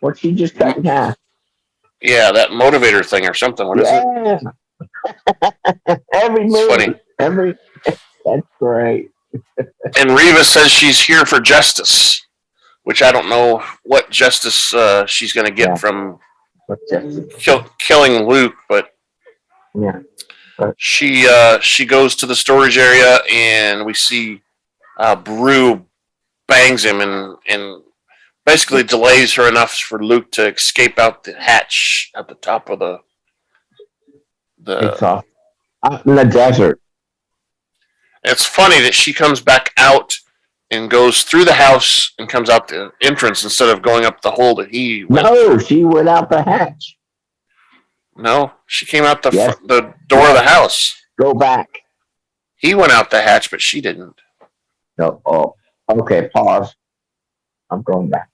What's he just cut in half? Yeah, that motivator thing or something. What is it? Every movie. Funny. That's great. And Reva says she's here for justice, which I don't know what justice she's going to get from killing Luke, but she goes to the storage area, and we see Beru bangs him and basically delays her enough for Luke to escape out the hatch at the top of the out in the desert. It's funny that she comes back out and goes through the house and comes out the entrance instead of going up the hole that he went. No, she went out the hatch. No, she came out the door of the house. Go back. He went out the hatch, but she didn't. No. Oh, okay. Pause. I'm going back.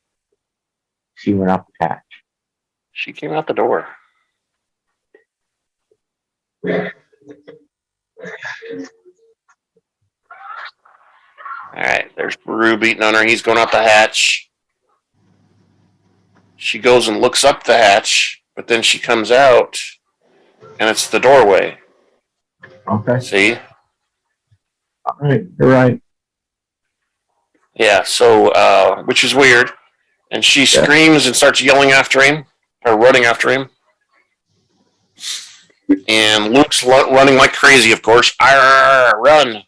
She went out the hatch. She came out the door. All right, there's Beru beating on her. He's going out the hatch. She goes and looks up the hatch, but then she comes out, and it's the doorway. Okay. See? All right. You're right. Yeah. So, which is weird, and she screams and starts yelling after him, or running after him. And Luke's running like crazy, of course. Arr, run!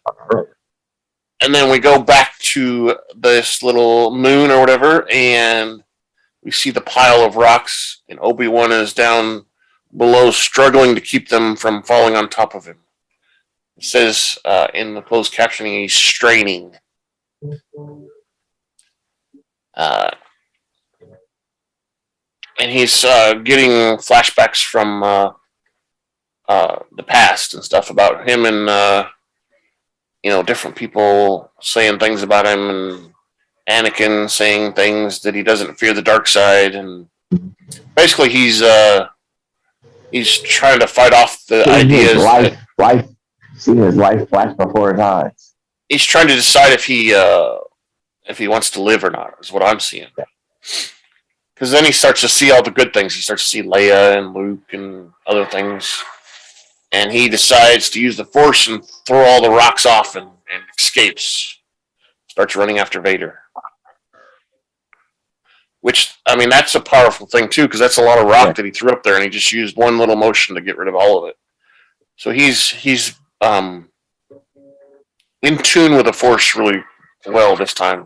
And then we go back to this little moon or whatever, and we see the pile of rocks, and Obi-Wan is down below, struggling to keep them from falling on top of him. It says in the closed captioning, he's straining. And he's getting flashbacks from the past and stuff about him and different people saying things about him, and Anakin saying things that he doesn't fear the dark side, and basically he's trying to fight off the ideas. Seeing his life flash before his eyes. He's trying to decide if he wants to live or not. Is what I'm seeing. Because then he starts to see all the good things. He starts to see Leia and Luke and other things. And he decides to use the Force and throw all the rocks off and escapes. Starts running after Vader. Which, I mean, that's a powerful thing, too, because that's a lot of rock that he threw up there, and he just used one little motion to get rid of all of it. So he's in tune with the Force really well this time.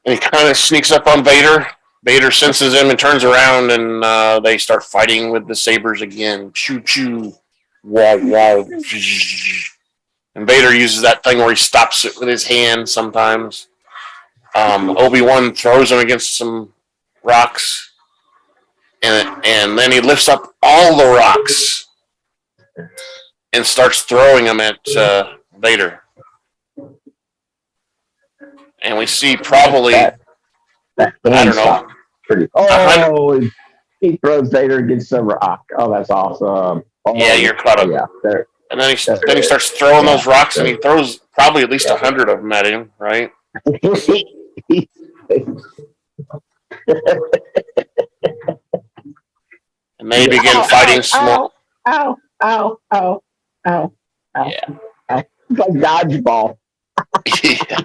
And he kind of sneaks up on Vader. Vader senses him and turns around, and they start fighting with the sabers again. Choo choo, wow wow. And Vader uses that thing where he stops it with his hand sometimes. Obi-Wan throws him against some rocks, and then he lifts up all the rocks and starts throwing them at Vader. And we see probably, I don't know. He throws Vader against some rock. Oh, that's awesome. Oh, yeah, you're caught up. Yeah, and then he starts throwing those rocks, and he throws probably at least 100 of them at him, right? And they begin fighting small. Ow. Yeah. It's like dodgeball. Yeah.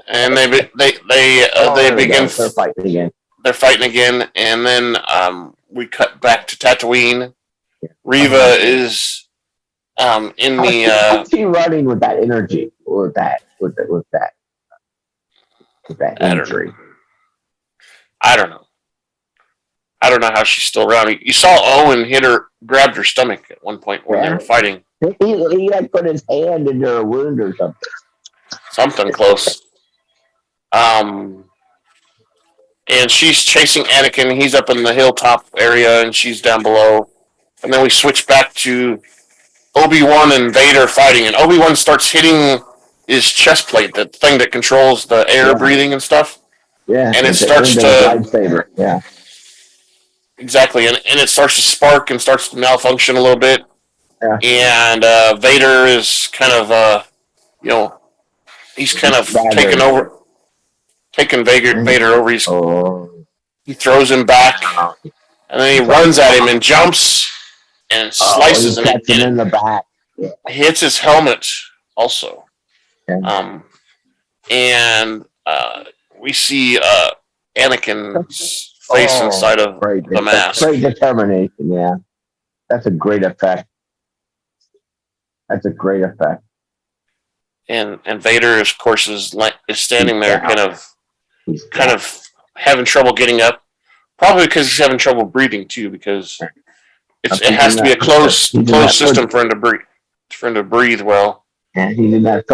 And they begin. They're fighting again. They're fighting again, and then we cut back to Tatooine. Reva is in the. How's she running with that energy, or with that energy? I don't know. I don't know how she's still around. You saw Owen grabbed her stomach at one point when they were fighting. He like put his hand into her wound or something. Something close. And she's chasing Anakin. He's up in the hilltop area, and she's down below. And then we switch back to Obi-Wan and Vader fighting, and Obi-Wan starts hitting his chest plate, the thing that controls the air breathing and stuff. Yeah, and it starts to lightsaber. Yeah, exactly, and it starts to spark and starts to malfunction a little bit. Yeah. And Vader is kind of, he's kind of taking Vader over. He throws him back, and then he runs at him and jumps and slices him in the back. Yeah. Hits his helmet also. Yeah. And we see Anakin's face inside of the mask. Great determination, yeah. That's a great effect. And Vader, of course, is standing there, kind of having trouble getting up. Probably because he's having trouble breathing too, because it has to be a closed system for him to breathe well. Yeah, he's in that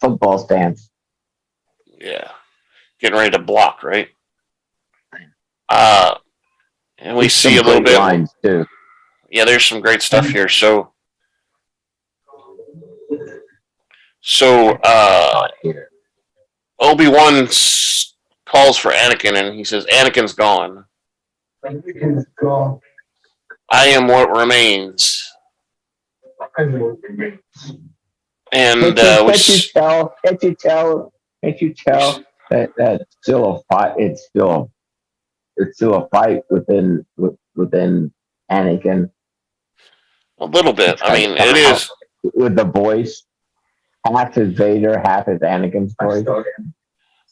football stance. Yeah, getting ready to block, right? And we see a little bit lines too. Yeah, there's some great stuff here. So Obi-Wan calls for Anakin, and he says, "Anakin's gone. Anakin's gone. I am what remains." And can't you tell that that's still a fight? It's still it's still a fight within Anakin. A little bit. I mean, it is with the voice. Half is Vader, half is Anakin's voice.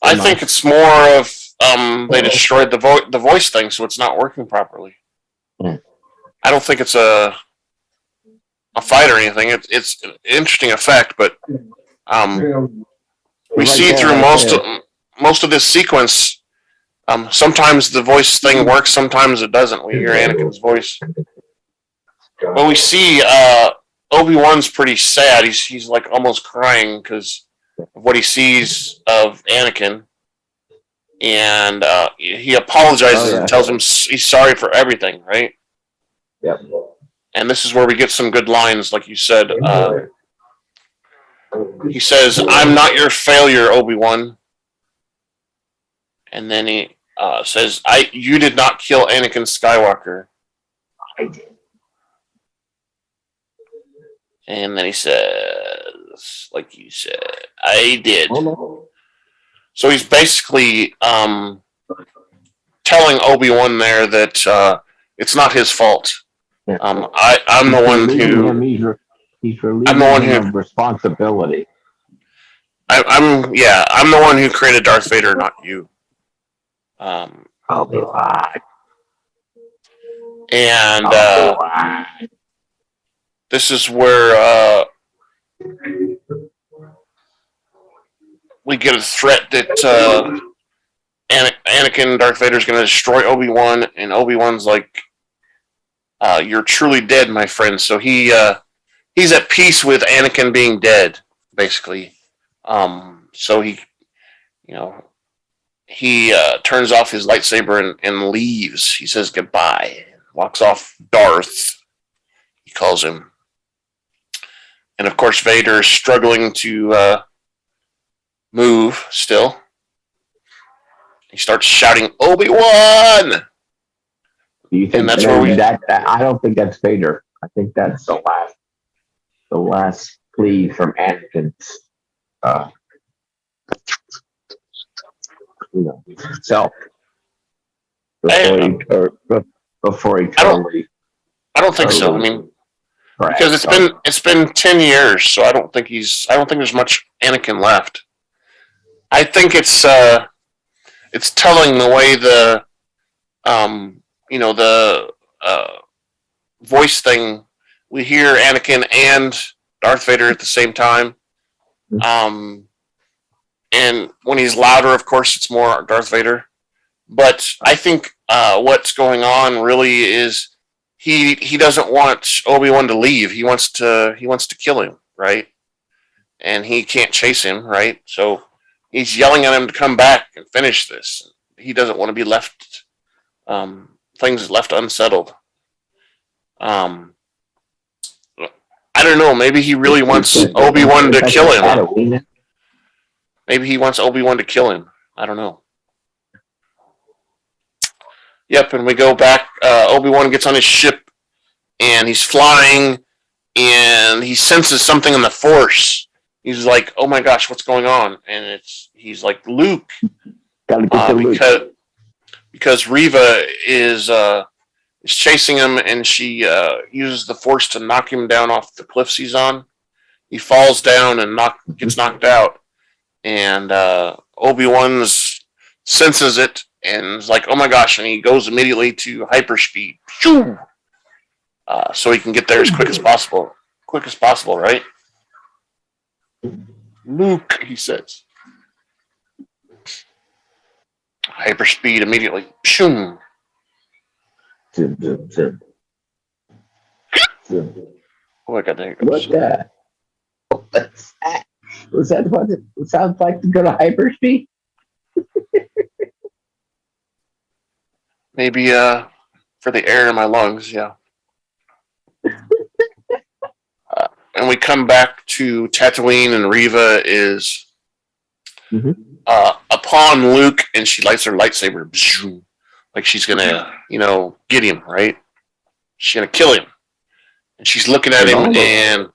I think it's more of they destroyed the voice thing, so it's not working properly. Hmm. I don't think it's a fight or anything. It's an interesting effect, but we see through most of this sequence. Sometimes the voice thing works, sometimes it doesn't. We hear Anakin's voice. But we see Obi-Wan's pretty sad. He's like almost crying because of what he sees of Anakin. And he apologizes and tells him he's sorry for everything, right? Yep. And this is where we get some good lines, like you said. He says, "I'm not your failure, Obi-Wan." And then he says, "You did not kill Anakin Skywalker." I did. And then he says, like you said, "I did." So he's basically telling Obi-Wan there that it's not his fault. I'm the one who. He's relieving him of responsibility. I'm the one who created Darth Vader, not you. Obi-Wan. And this is where we get a threat that Anakin, Darth Vader, is going to destroy Obi-Wan, and Obi-Wan's like, "You're truly dead, my friend." So he's at peace with Anakin being dead, basically. So he turns off his lightsaber and leaves. He says goodbye, walks off. Darth, he calls him. And of course, Vader is struggling to move still. He starts shouting, "Obi-Wan!" Do you think and that's where I don't think that's Vader. I think that's the last plea from Anakin's self before he totally. I don't think so. I mean, because it's been 10 years, so I don't think there's much Anakin left. I think it's telling the way the voice thing. We hear Anakin and Darth Vader at the same time. And when he's louder, of course, it's more Darth Vader. But I think what's going on really is he doesn't want Obi-Wan to leave. He wants to kill him, right? And he can't chase him, right? So he's yelling at him to come back and finish this. He doesn't want to be left things left unsettled. I don't know. Maybe he really wants Obi-Wan to kill him. Maybe he wants Obi-Wan to kill him. I don't know. Yep, and we go back. Obi-Wan gets on his ship, and he's flying, and he senses something in the Force. He's like, "Oh my gosh, what's going on?" And he's like, "Luke," because Reva is chasing him, and she uses the Force to knock him down off the cliffs he's on. He falls down and gets knocked out, and Obi-Wan senses it and is like, "Oh my gosh!" And he goes immediately to hyperspeed, so he can get there as quick as possible. Quick as possible, right? "Luke," he says. Hyperspeed immediately. Pshoo. Oh, I got there. What's that? What's that? Was that what it sounds like to go to hyperspeed? Maybe for the air in my lungs, yeah. And we come back to Tatooine, and Reva is upon Luke, and she lights her lightsaber, like she's gonna, get him, right? She's gonna kill him, and she's looking at him, and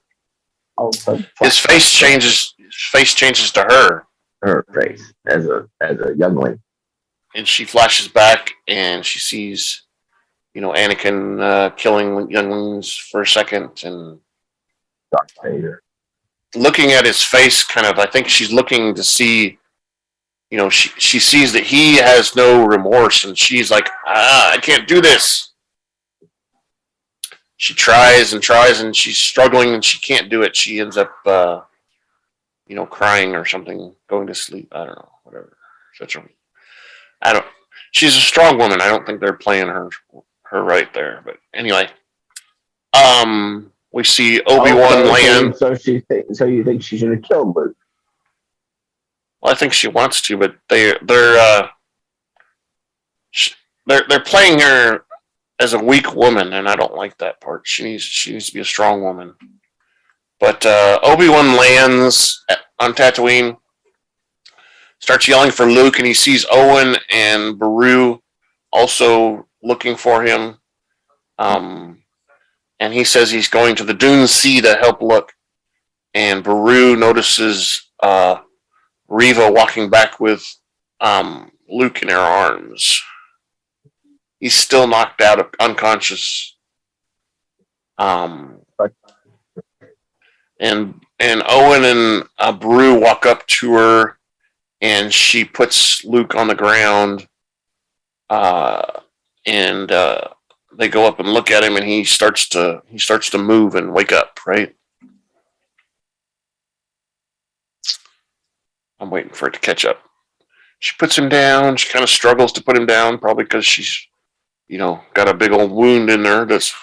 his face changes. His face changes to her. Her face as a youngling. and she flashes back, and she sees, Anakin killing younglings for a second, and Darth Vader. looking at his face, kind of. I think she's looking to see. She sees that he has no remorse, and she's like, I can't do this. She tries and tries, and she's struggling, and she can't do it. She ends up, crying or something, going to sleep. I don't know, whatever. She's a strong woman. I don't think they're playing her right there. But anyway, we see Obi-Wan land. So you think she should have killed Luke? Well, I think she wants to, but they're playing her as a weak woman, and I don't like that part. She needs to be a strong woman. But Obi-Wan lands on Tatooine, starts yelling for Luke, and he sees Owen and Beru also looking for him. And he says he's going to the Dune Sea to help Luke. And Beru notices Reva walking back with Luke in her arms. He's still knocked out, unconscious. And Owen and Beru walk up to her, and she puts Luke on the ground, and they go up and look at him, and he starts to move and wake up. Right? I'm waiting for it to catch up. She puts him down. She kind of struggles to put him down, probably because she's, got a big old wound in there that's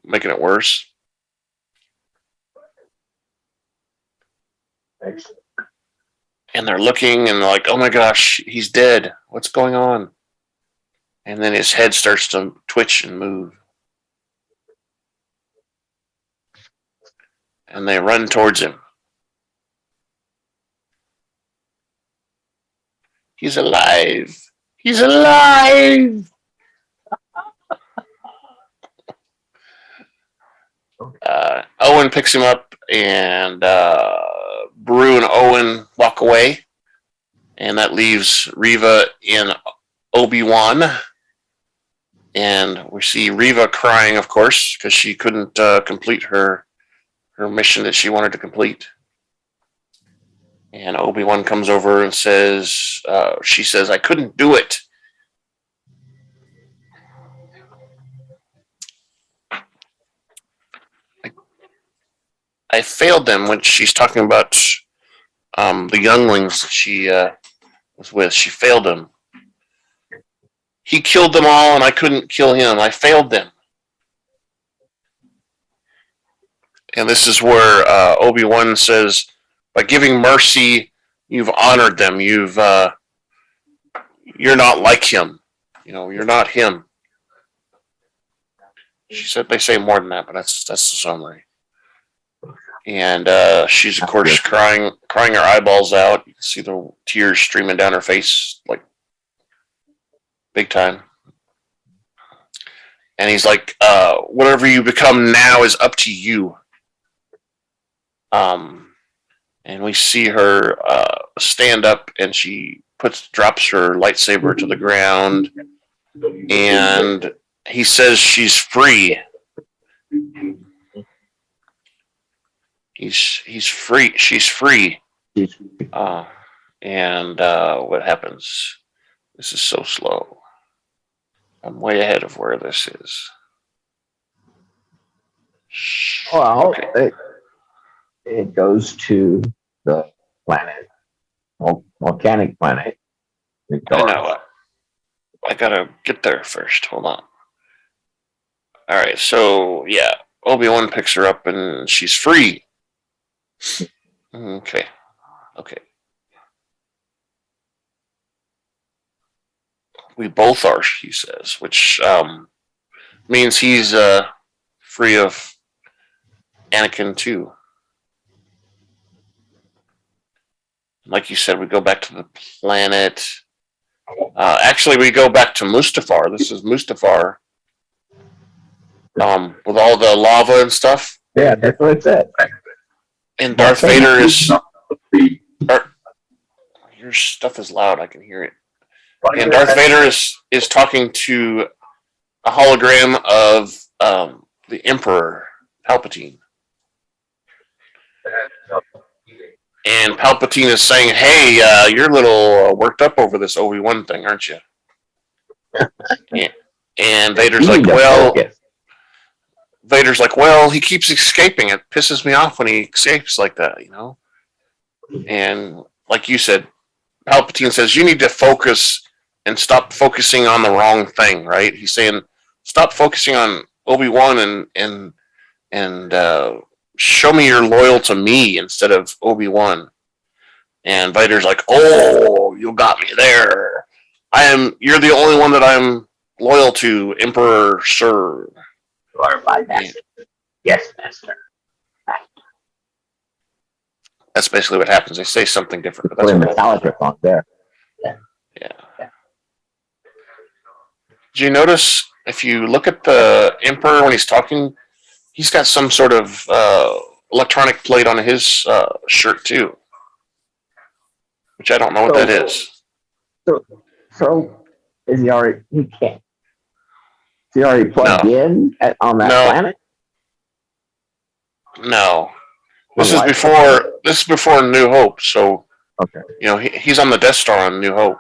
making it worse. Excellent. And they're looking, and they're like, oh my gosh, he's dead. What's going on? And then his head starts to twitch and move. And they run towards him. He's alive. He's alive. Owen picks him up, and Beru and Owen walk away, and that leaves Reva and Obi-Wan. And we see Reva crying, of course, because she couldn't complete her mission that she wanted to complete. And Obi-Wan comes over and says, she says, I couldn't do it. I failed them when she's talking about the younglings that she was with. She failed them. He killed them all, and I couldn't kill him. I failed them. And this is where Obi-Wan says, by giving mercy, you've honored them. You're not like him. You're not him. She said they say more than that, but that's the summary. And she's, of course, crying her eyeballs out. You can see the tears streaming down her face, like, big time. And he's like, whatever you become now is up to you. And we see her stand up, and she drops her lightsaber to the ground, and he says she's free. He's free. She's free. And what happens? This is so slow. I'm way ahead of where this is. Well, okay. It goes to the planet, volcanic planet. I know. I gotta get there first. Hold on. All right. So yeah, Obi-Wan picks her up, and she's free. Okay. We both are, he says, which means he's free of Anakin too. Like you said, we go back to the planet. Actually, we go back to Mustafar. This is Mustafar. With all the lava and stuff. Yeah, that's what it said. And Darth Vader is... Your stuff is loud. I can hear it. And Darth Vader is talking to a hologram of the Emperor Palpatine. And Palpatine is saying, "Hey, you're a little worked up over this Obi-Wan thing, aren't you?" And Vader's like, "Well, he keeps escaping. It pisses me off when he escapes like that, you know." And like you said, Palpatine says, "You need to focus and stop focusing on the wrong thing." Right? He's saying, "Stop focusing on Obi-Wan and show me you're loyal to me instead of Obi-Wan." And Vader's like, "Oh, you got me there. You're the only one that I'm loyal to, Emperor Sir." You are my master. Yes, master. That's basically what happens. They say something different, but that's Put a what Metallica on there. Yeah. Did you notice if you look at the Emperor when he's talking, he's got some sort of electronic plate on his shirt too, which I don't know what that is. So is he already? He can't. Is he already plugged in on that planet? No. This is before New Hope. So okay, he's on the Death Star on New Hope.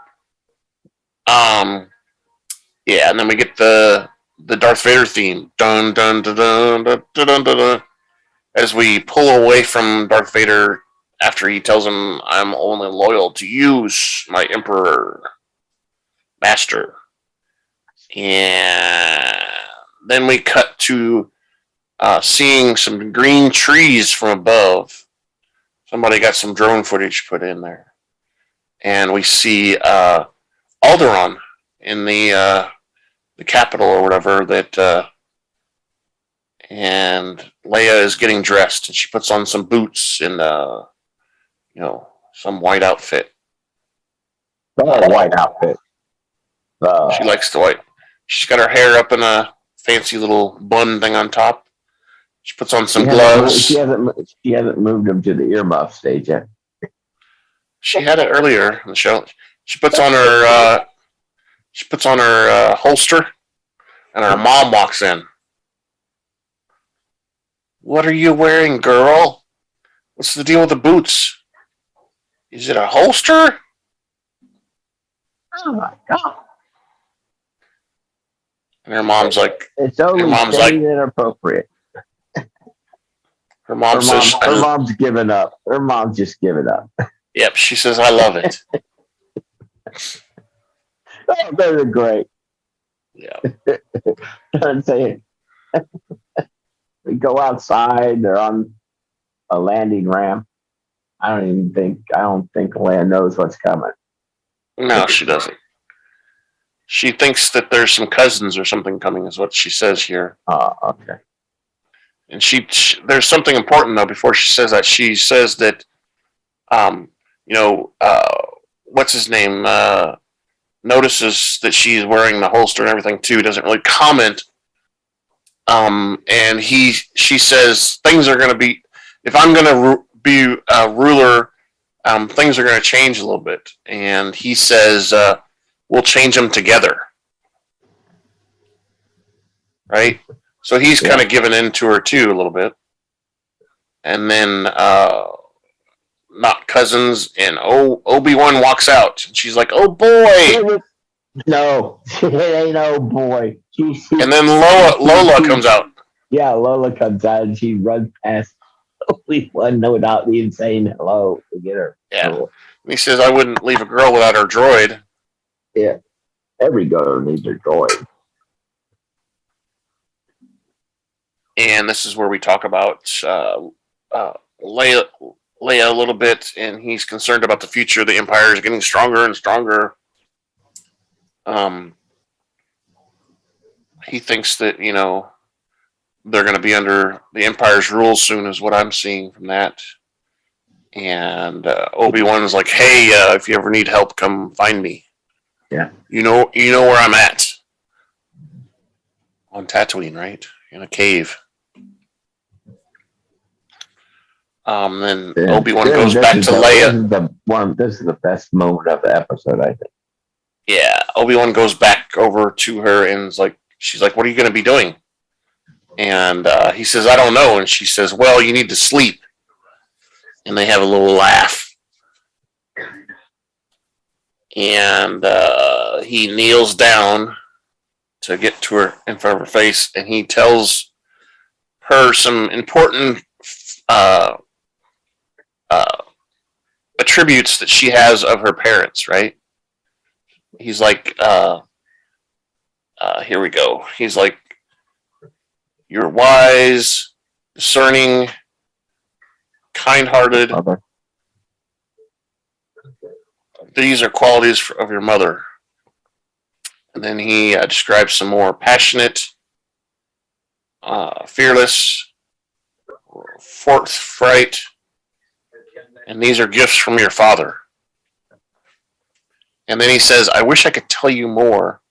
Yeah, and then we get the Darth Vader theme, dun dun dun dun dun dun dun, dun, dun, as we pull away from Darth Vader after he tells him, "I'm only loyal to you, my Emperor Master." And then we cut to seeing some green trees from above. Somebody got some drone footage put in there, and we see Alderaan in the capital or whatever and Leia is getting dressed, and she puts on some boots and some white outfit. White outfit. She likes the white. She's got her hair up in a fancy little bun thing on top. She puts on some gloves. She hasn't moved him to the earmuff stage yet. She had it earlier in the show. She puts on her holster, and her mom walks in. "What are you wearing, girl? What's the deal with the boots? Is it a holster?" Oh my god! And her mom's like, "It's only inappropriate." Her mom's given up. Her mom's just given up. Yep, she says, "I love it." Oh, they're great. Yeah. I'm saying, we go outside. They're on a landing ramp. I don't think Leia knows what's coming. No, she doesn't. She thinks that there's some cousins or something coming, is what she says here. Oh, okay. And there's something important though. Before she says that, she says that, what's his name? Notices that she's wearing the holster and everything too. Doesn't really comment. And she says things are going to be. If I'm going to be a ruler, things are going to change a little bit. And he says, "We'll change them together." Right. So he's kind of given in to her too a little bit. And then not cousins, and Obi-Wan walks out. And she's like, "Oh boy." No, it ain't oh boy. And then Lola comes out. Yeah, Lola comes out and she runs past Obi-Wan without even saying hello to get her. Yeah. And he says, "I wouldn't leave a girl without her droid." Yeah. Every girl needs her droid. And this is where we talk about Leia a little bit, and he's concerned about the future. The Empire is getting stronger and stronger. He thinks that, they're going to be under the Empire's rule soon, is what I'm seeing from that. And Obi-Wan's like, "Hey, if you ever need help, come find me." Yeah. You know where I'm at. On Tatooine, right? In a cave. Then Obi-Wan goes back to Leia. This is the best moment of the episode, I think. yeah, Obi-Wan goes back over to her and is like, she's like, "What are you going to be doing?" And he says, "I don't know." And she says, "Well, you need to sleep." And they have a little laugh. And he kneels down to get to her in front of her face, and he tells her some important uh, uh, attributes that she has of her parents, right? He's like, here we go. He's like, "You're wise, discerning, kind-hearted. These are qualities of your mother." And then he describes some more: passionate, fearless, forthright, and these are gifts from your father. And then he says, "I wish I could tell you more.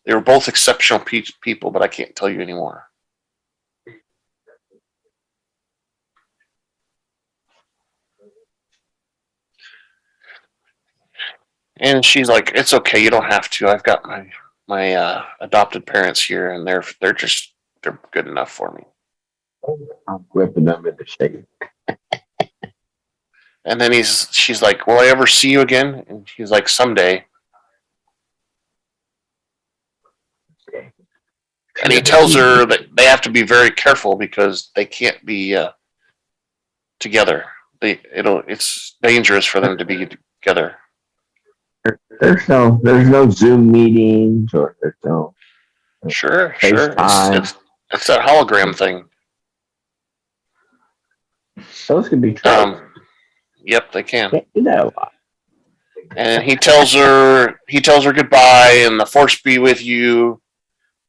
They were both exceptional people, but I can't tell you anymore." And she's like, "It's okay. You don't have to. I've got my adopted parents here, and they're good enough for me." I'm whipping them into shape. And then she's like, "Will I ever see you again?" And he's like, "Someday." And he tells her that they have to be very careful because they can't be together. It's dangerous for them to be together. There's no Zoom meetings or there's no Sure. FaceTime. It's that hologram thing. Those can be tried. Yep, they can. Can't do that a lot. And he tells her goodbye and the force be with you.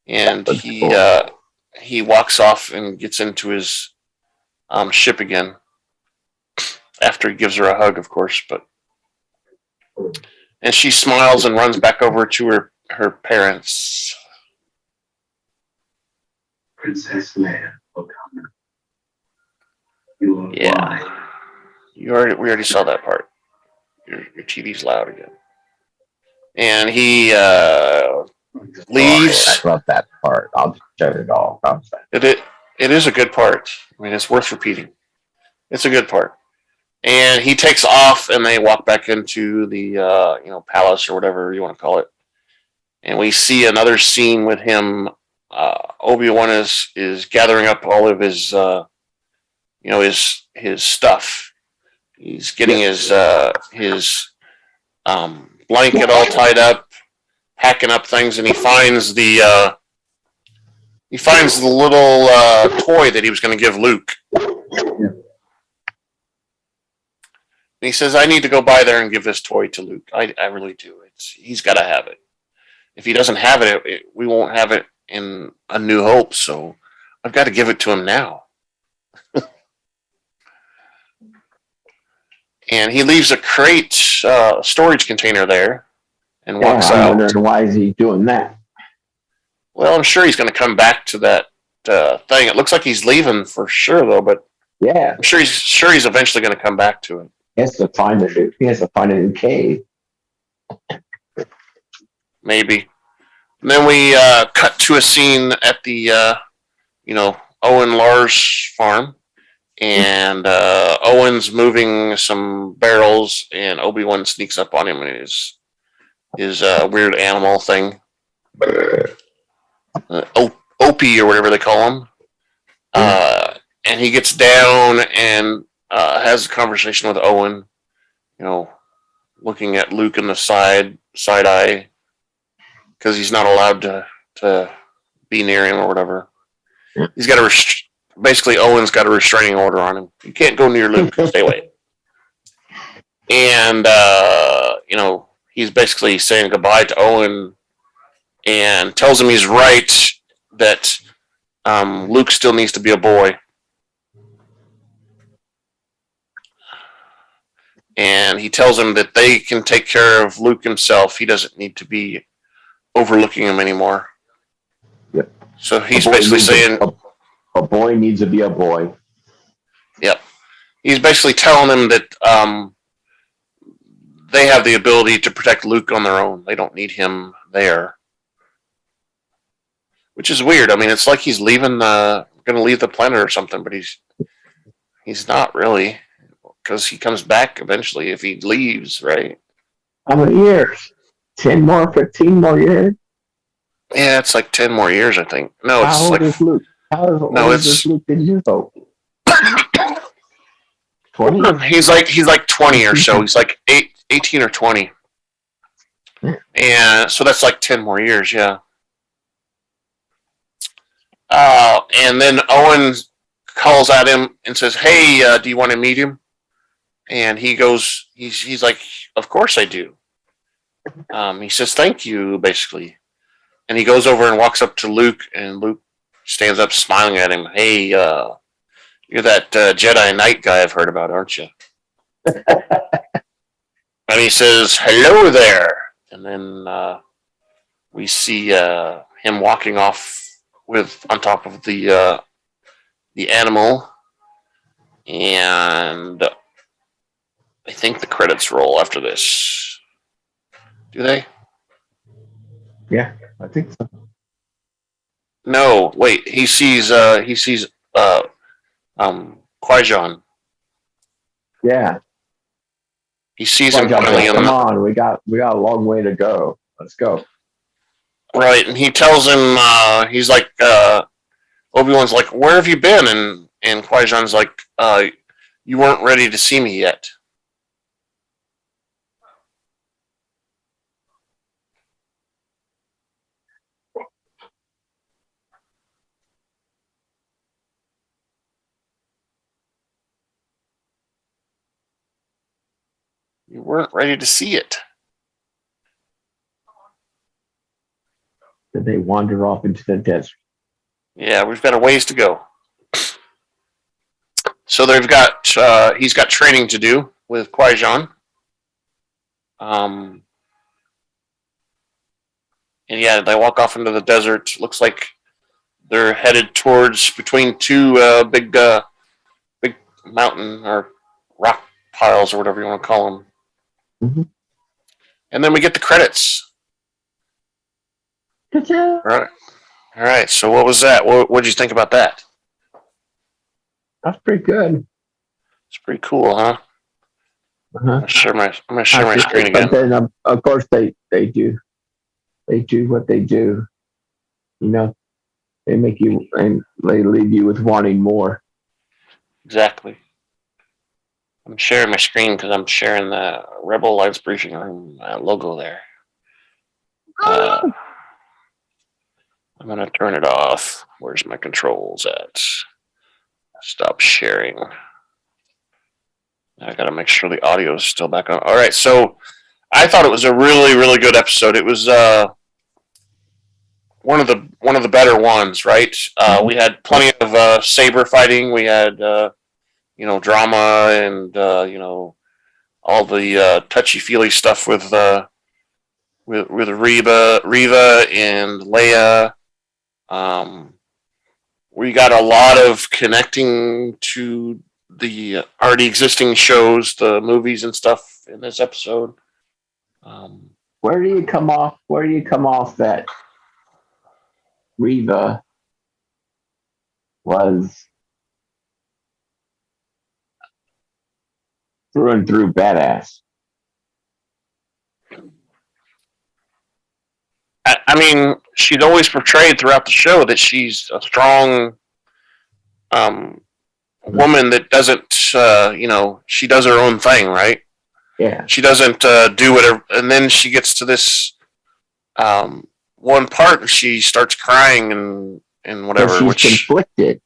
And he walks off and gets into his ship again after he gives her a hug, of course. And she smiles and runs back over to her parents. Princess Leia O'Connor. Yeah, we already saw that part. Your TV's loud again. And he leaves. I love that part. I'll just shut it off. It is a good part. I mean, it's worth repeating. It's a good part. And he takes off, and they walk back into the palace or whatever you want to call it. And we see another scene with him. Obi-Wan is gathering up all of his his stuff. He's getting his blanket all tied up, packing up things, and he finds the little toy that he was going to give Luke. And he says, "I need to go by there and give this toy to Luke. I really do. He's got to have it. If he doesn't have it, we won't have it in A New Hope. So I've got to give it to him now." And he leaves a crate, storage container there, and walks I'm out. wondering why is he doing that? Well, I'm sure he's going to come back to that thing. It looks like he's leaving for sure, though. But Yeah, I'm sure he's eventually going to come back to it. he has to find a new cave. Maybe. And then we cut to a scene at the Owen Lars farm, and Owen's moving some barrels, and Obi-Wan sneaks up on him in his weird animal thing, Opie or whatever they call him. And he gets down and has a conversation with Owen, looking at Luke in the side eye, because he's not allowed to be near him or whatever. He's got basically Owen's got a restraining order on him. You can't go near Luke. Stay away. And he's basically saying goodbye to Owen and tells him he's right that Luke still needs to be a boy. And he tells him that they can take care of Luke himself. He doesn't need to be overlooking him anymore. Yep. So he's basically saying a boy needs to be a boy. Yep. He's basically telling him that they have the ability to protect Luke on their own. They don't need him there, which is weird. I mean, it's like he's going to leave the planet or something, but he's not really, because he comes back eventually if he leaves, right? How many years? 10 more, 15 more years? Yeah, it's like 10 more years, I think. No, How it's old like is Luke? How old is Luke in you vote? 20? he's like 20 or so. He's like 18 or 20. And so that's like 10 more years, yeah. And then Owen calls at him and says, "Hey, do you want to meet him?" And he goes, he's like, "Of course I do." He says, "Thank you," basically. And he goes over and walks up to Luke, and Luke stands up smiling at him. "Hey, you're that Jedi Knight guy I've heard about, aren't you?" And he says, "Hello there." And then we see him walking off on top of the animal, and I think the credits roll after this. Do they? Yeah, I think so. No, wait. He sees Qui-Gon. Yeah. He sees him finally come on, we got a long way to go. Let's go. Right, and he tells him, he's like, Obi-Wan's like, "Where have you been?" And Qui-Gon's like, "You weren't ready to see me yet." You weren't ready to see it. Did they wander off into the desert? Yeah, we've got a ways to go. So he's got training to do with Qui-Gon. And yeah, they walk off into the desert. Looks like they're headed towards between two big mountain or rock piles or whatever you want to call them. Mm-hmm. And then we get the credits. Ta-ta. All right. So what was that? What did you think about that? That's pretty good. It's pretty cool, huh? Uh-huh. I'm gonna share my screen again. But then, of course, they do what they do. You know, they make you and they leave you with wanting more. Exactly. I'm sharing my screen because I'm sharing the Rebel Lives Briefing Room logo there. I'm gonna turn it off. Where's my controls at? Stop sharing. I gotta make sure the audio is still back on. All right, so I thought it was a really, really good episode. It was one of the better ones, right? We had plenty of saber fighting. We had drama and all the touchy feely stuff with Reva and Leia. We got a lot of connecting to the already existing shows, the movies and stuff in this episode. Where do you come off? That Reva was through and through badass? I mean, she's always portrayed throughout the show that she's a strong woman that doesn't, she does her own thing, right? Yeah. She doesn't do whatever, and then she gets to this one part and she starts crying and whatever. She's conflicted.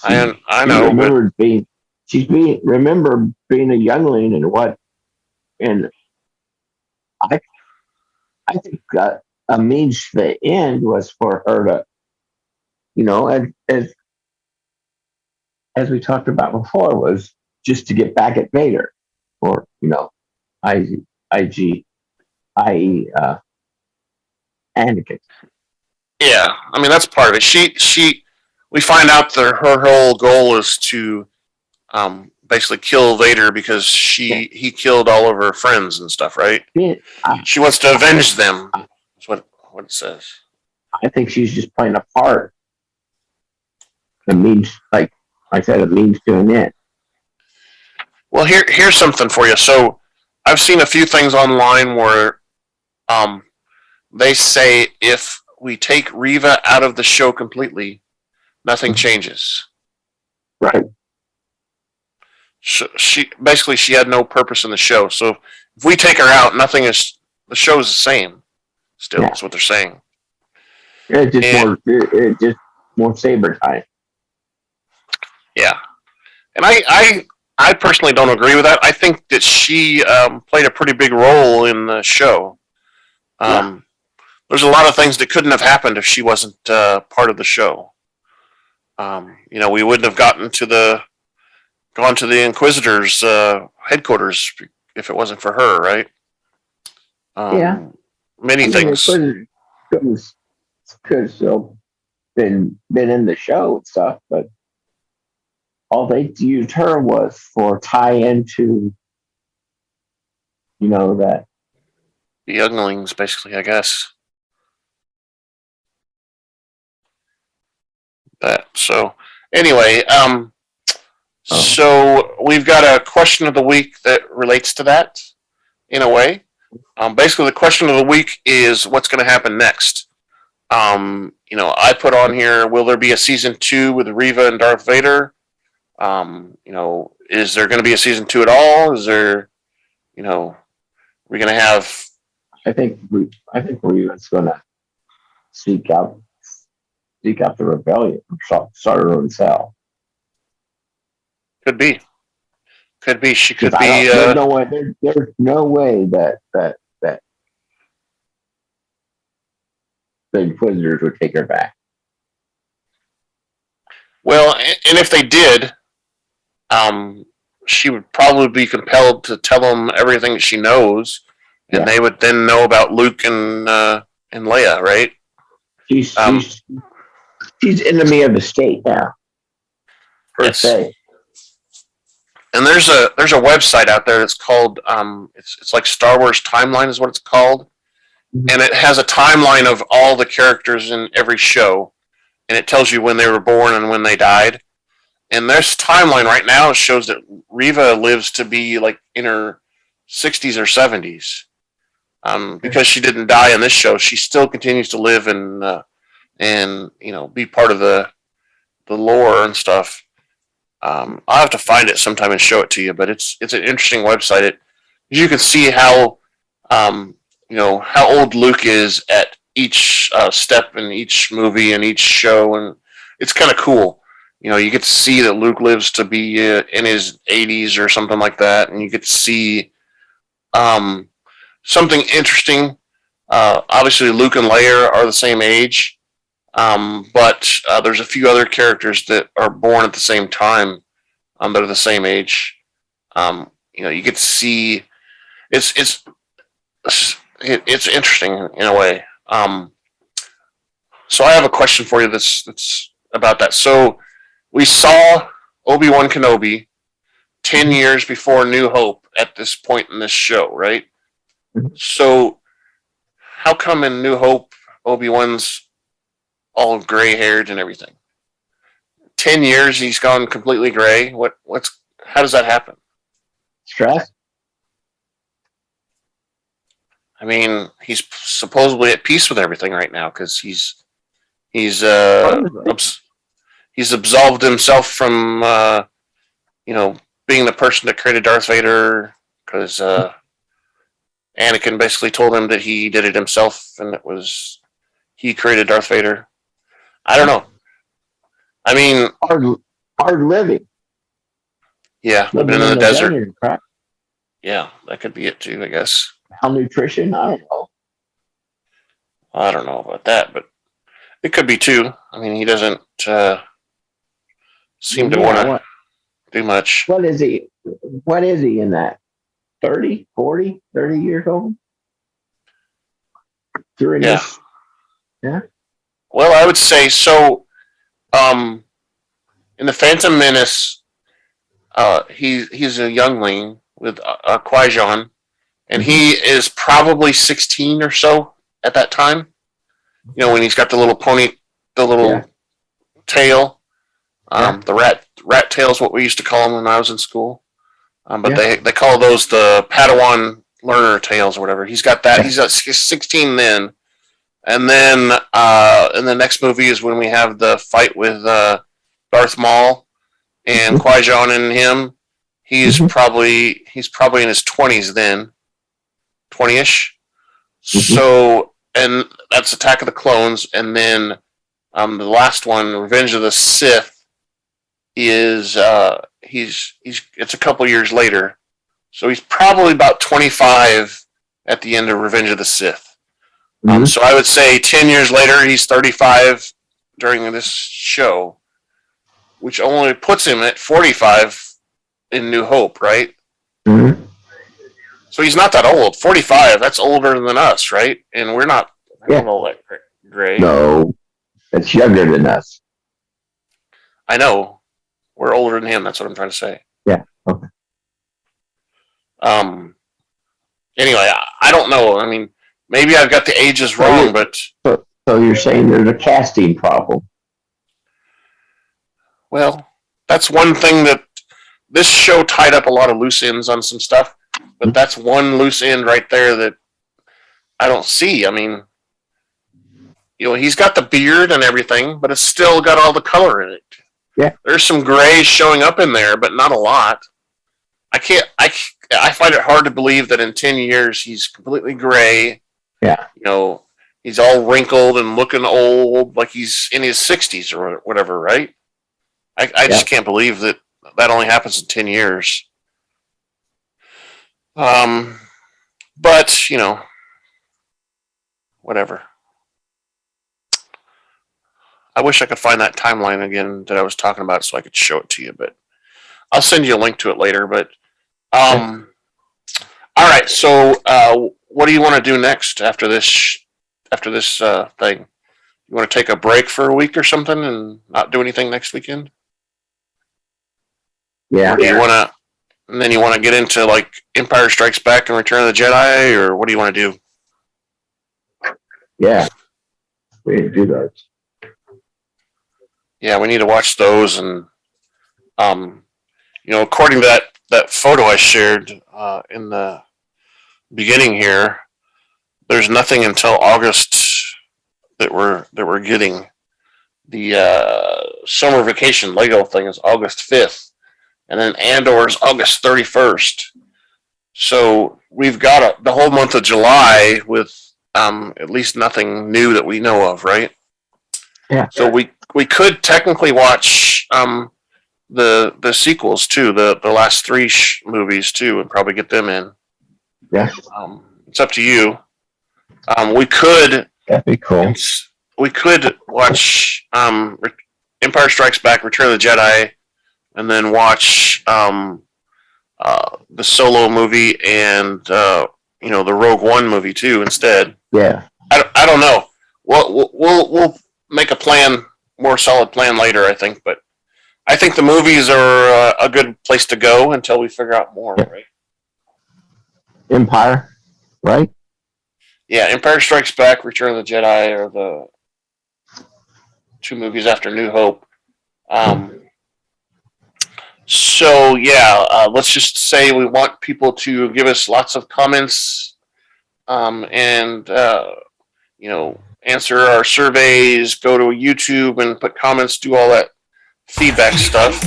I know. Remember being a youngling and I think a means to the end was for her to, as we talked about before, was just to get back at Vader, or Anakin. Yeah, I mean that's part of it. We find out that her whole goal is to basically kill Vader because he killed all of her friends and stuff, right? Yeah, She wants to avenge them. That's what it says. I think she's just playing a part. It means, like I said, it means to an end. Well, here's something for you. So I've seen a few things online where they say if we take Reva out of the show completely, nothing changes. Right. So she had no purpose in the show. So if we take her out, nothing is the show's the same. Still, that's what they're saying. It's just more saber time. Yeah, and I personally don't agree with that. I think that she played a pretty big role in the show. There's a lot of things that couldn't have happened if she wasn't part of the show. We wouldn't have gone to the Inquisitors headquarters if it wasn't for her, right? Many things could still been in the show and stuff, but all they used her was for tie into, that the younglings, basically, I guess. So anyway, so we've got a question of the week that relates to that in a way. Basically, the question of the week is what's going to happen next. I put on here: will there be a season 2 with Reva and Darth Vader? Is there going to be a season 2 at all? Is there, we're going to have? I think Reva's going to seek out the rebellion, start her own cell. Could be. She could be. There's no way that the Inquisitors would take her back. Well, and if they did, she would probably be compelled to tell them everything that she knows, and they would then know about Luke and Leia, right? She's enemy of the state now. Per se. And there's a website out there that's called it's like Star Wars Timeline is what it's called, and it has a timeline of all the characters in every show, and it tells you when they were born and when they died. And this timeline right now shows that Reva lives to be like in her 60s or 70s. Because she didn't die in this show, she still continues to live and be part of the lore and stuff. I'll have to find it sometime and show it to you, but it's an interesting website. You can see how how old Luke is at each step in each movie and each show, and it's kind of cool. You get to see that Luke lives to be in his 80s or something like that, and you get to see something interesting. Obviously, Luke and Leia are the same age, but there's a few other characters that are born at the same time that are the same age. You get to see it's interesting in a way. So I have a question for you that's about that. So we saw Obi-Wan Kenobi 10 years before New Hope at this point in this show, right? So how come in New Hope Obi-Wan's all gray-haired and everything? 10 years he's gone completely gray. How does that happen? Stress? I mean, he's supposedly at peace with everything right now because he's absolved himself from being the person that created Darth Vader because Anakin basically told him that he did it himself and he created Darth Vader. I don't know. I mean, hard living. Yeah, living in the desert. Yeah, that could be it too, I guess. Malnutrition? I don't know. I don't know about that, but it could be too. I mean, he doesn't seem to want to do much. What is he in that? 30, 40, 30 years old? During this? Yeah. Well, I would say so. In the Phantom Menace, He's a youngling with Qui-Gon, and he is probably 16 or so at that time. You know, when he's got the little pony, the little tail, the rat tail is what we used to call them when I was in school. But they call those the Padawan learner tails or whatever. He's got that. He's 16 then. And then in the next movie is when we have the fight with Darth Maul and Qui-Gon and him. He's probably in his 20s then, 20ish. So, and that's Attack of the Clones, and then the last one, Revenge of the Sith, is it's a couple years later, so he's probably about 25 at the end of Revenge of the Sith. So I would say 10 years later, he's 35 during this show, which only puts him at 45 in New Hope, right? So he's not that old. 45, that's older than us, right? And we're not all that great. No, it's younger than us. I know. We're older than him. That's what I'm trying to say. Yeah. Okay. Anyway, I don't know. I mean, maybe I've got the ages wrong, but... So you're saying there's a casting problem? Well, that's one thing that this show tied up a lot of loose ends on some stuff, but that's one loose end right there that I don't see. I mean, you know, he's got the beard and everything, but it's still got all the color in it. Yeah. There's some gray showing up in there, but not a lot. I find it hard to believe that in 10 years he's completely gray. Yeah. You know, he's all wrinkled and looking old, like he's in his 60s or whatever, right? I just can't believe that only happens in 10 years. But, you know, whatever. I wish I could find that timeline again that I was talking about so I could show it to you, but I'll send you a link to it later. But, all right. So, what do you want to do next after this thing? You want to take a break for a week or something and not do anything next weekend? Yeah. Or do you want to, and then you want to get into like Empire Strikes Back and Return of the Jedi, or what do you want to do? Yeah. We need to do those. Yeah, we need to watch those, and you know, according to that photo I shared in the beginning here, there's nothing until August that we're getting. The summer vacation Lego thing is August 5th, and then Andor is August 31st. So we've got the whole month of July with at least nothing new that we know of, right? Yeah. So we could technically watch the sequels too, the last three movies too, and probably get them in. Yeah. It's up to you. We could. That'd be cool. We could watch Empire Strikes Back, Return of the Jedi, and then watch the Solo movie and you know, the Rogue One movie too instead. Yeah. I don't know. We'll make a more solid plan later, I think. But I think the movies are a good place to go until we figure out more, right? Empire, right? Yeah, Empire Strikes Back, Return of the Jedi are the two movies after New Hope. So, yeah, let's just say we want people to give us lots of comments and, you know, answer our surveys, go to YouTube and put comments, do all that feedback stuff.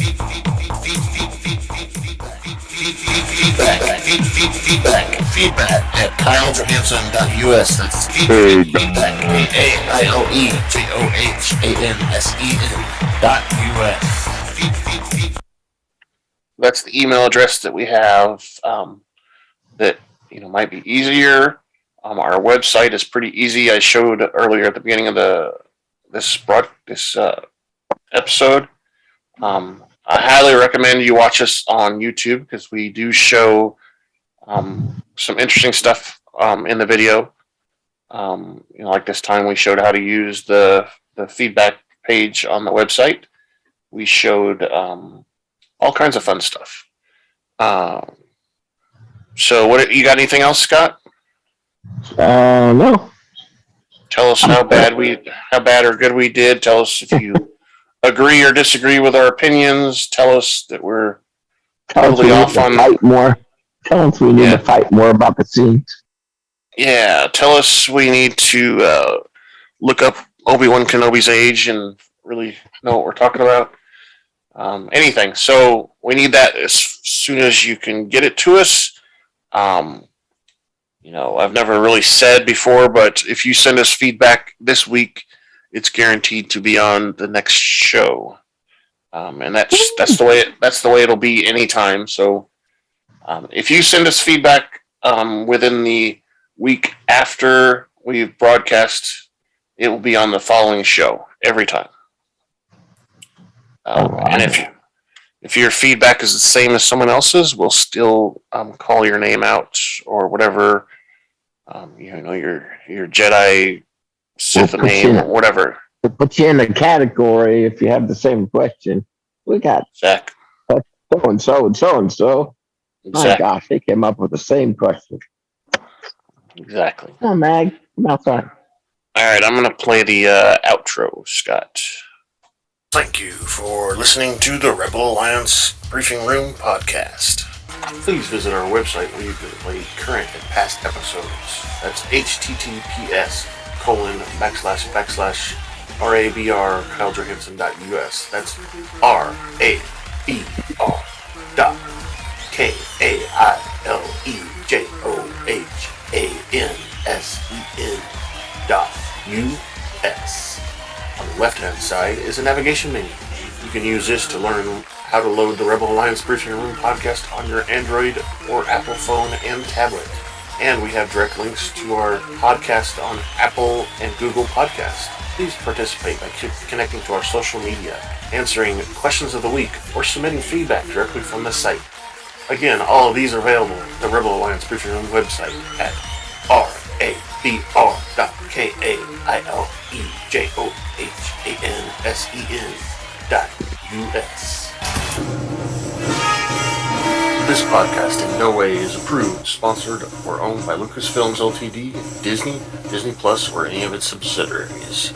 Feedback at KyleJohansson.us. That's feedback. KyleJohansen.us. That's the email address that we have that, you know, might be easier. Our website is pretty easy. I showed earlier at the beginning of this episode. I highly recommend you watch us on YouTube because we do show some interesting stuff in the video. You know, like this time we showed how to use the feedback page on the website. We showed all all kinds of fun stuff. So, what you got? Anything else, Scott? No. Tell us how bad or good we did. Tell us if you agree or disagree with our opinions. Tell us that we're totally off on. Fight more. Tell us we need to fight more about the scenes. Yeah, tell us we need to look up Obi-Wan Kenobi's age and really know what we're talking about. Anything. So we need that as soon as you can get it to us. I've never really said before, but if you send us feedback this week, it's guaranteed to be on the next show. And that's the way it'll be anytime. So if you send us feedback within the week after we've broadcast, it will be on the following show every time. And if your feedback is the same as someone else's, we'll still call your name out or whatever. Your Jedi Sith name or whatever. To put you in a category if you have the same question. We got Zach. So and so and so and so. My Exactly. gosh, they came up with the same question. Exactly. Oh, Mag, come outside. All right, I'm going to play the outro, Scott. Thank you for listening to the Rebel Alliance Briefing Room podcast. Please visit our website where you can play current and past episodes. That's https://RABR.KaileJohansson.us. That's RABR.KaileJohansson.us. On the left-hand side is a navigation menu. You can use this to learn how to load the Rebel Alliance Briefing Room podcast on your Android or Apple phone and tablet. And we have direct links to our podcast on Apple and Google Podcasts. Please participate by connecting to our social media, answering questions of the week, or submitting feedback directly from the site. Again, all of these are available at the Rebel Alliance Briefing Room website at RABR.KaileJohansson.us. This podcast in no way is approved, sponsored, or owned by Lucasfilms Ltd., Disney, Disney Plus, or any of its subsidiaries.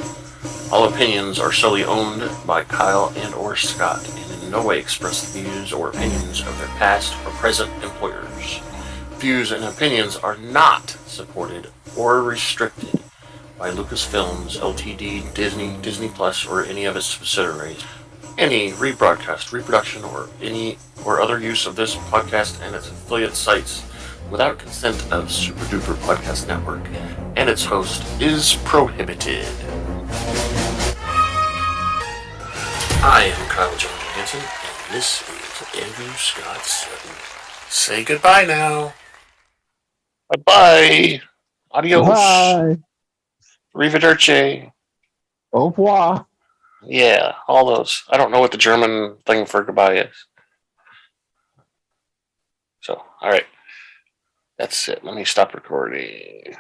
All opinions are solely owned by Kyle and or Scott, and in no way express the views or opinions of their past or present employers. Views and opinions are not supported or restricted by Lucasfilms Ltd., Disney, Disney Plus, or any of its subsidiaries. Any rebroadcast, reproduction, or other use of this podcast and its affiliate sites without consent of Super Duper Podcast Network and its host is prohibited. I am Kyle Johansson, and this is Andrew Scott Sutton. Say goodbye now. Bye-bye. Adios. Bye. Arrivederci. Au revoir. Yeah, all those. I don't know what the German thing for goodbye is. So, all right. That's it. Let me stop recording.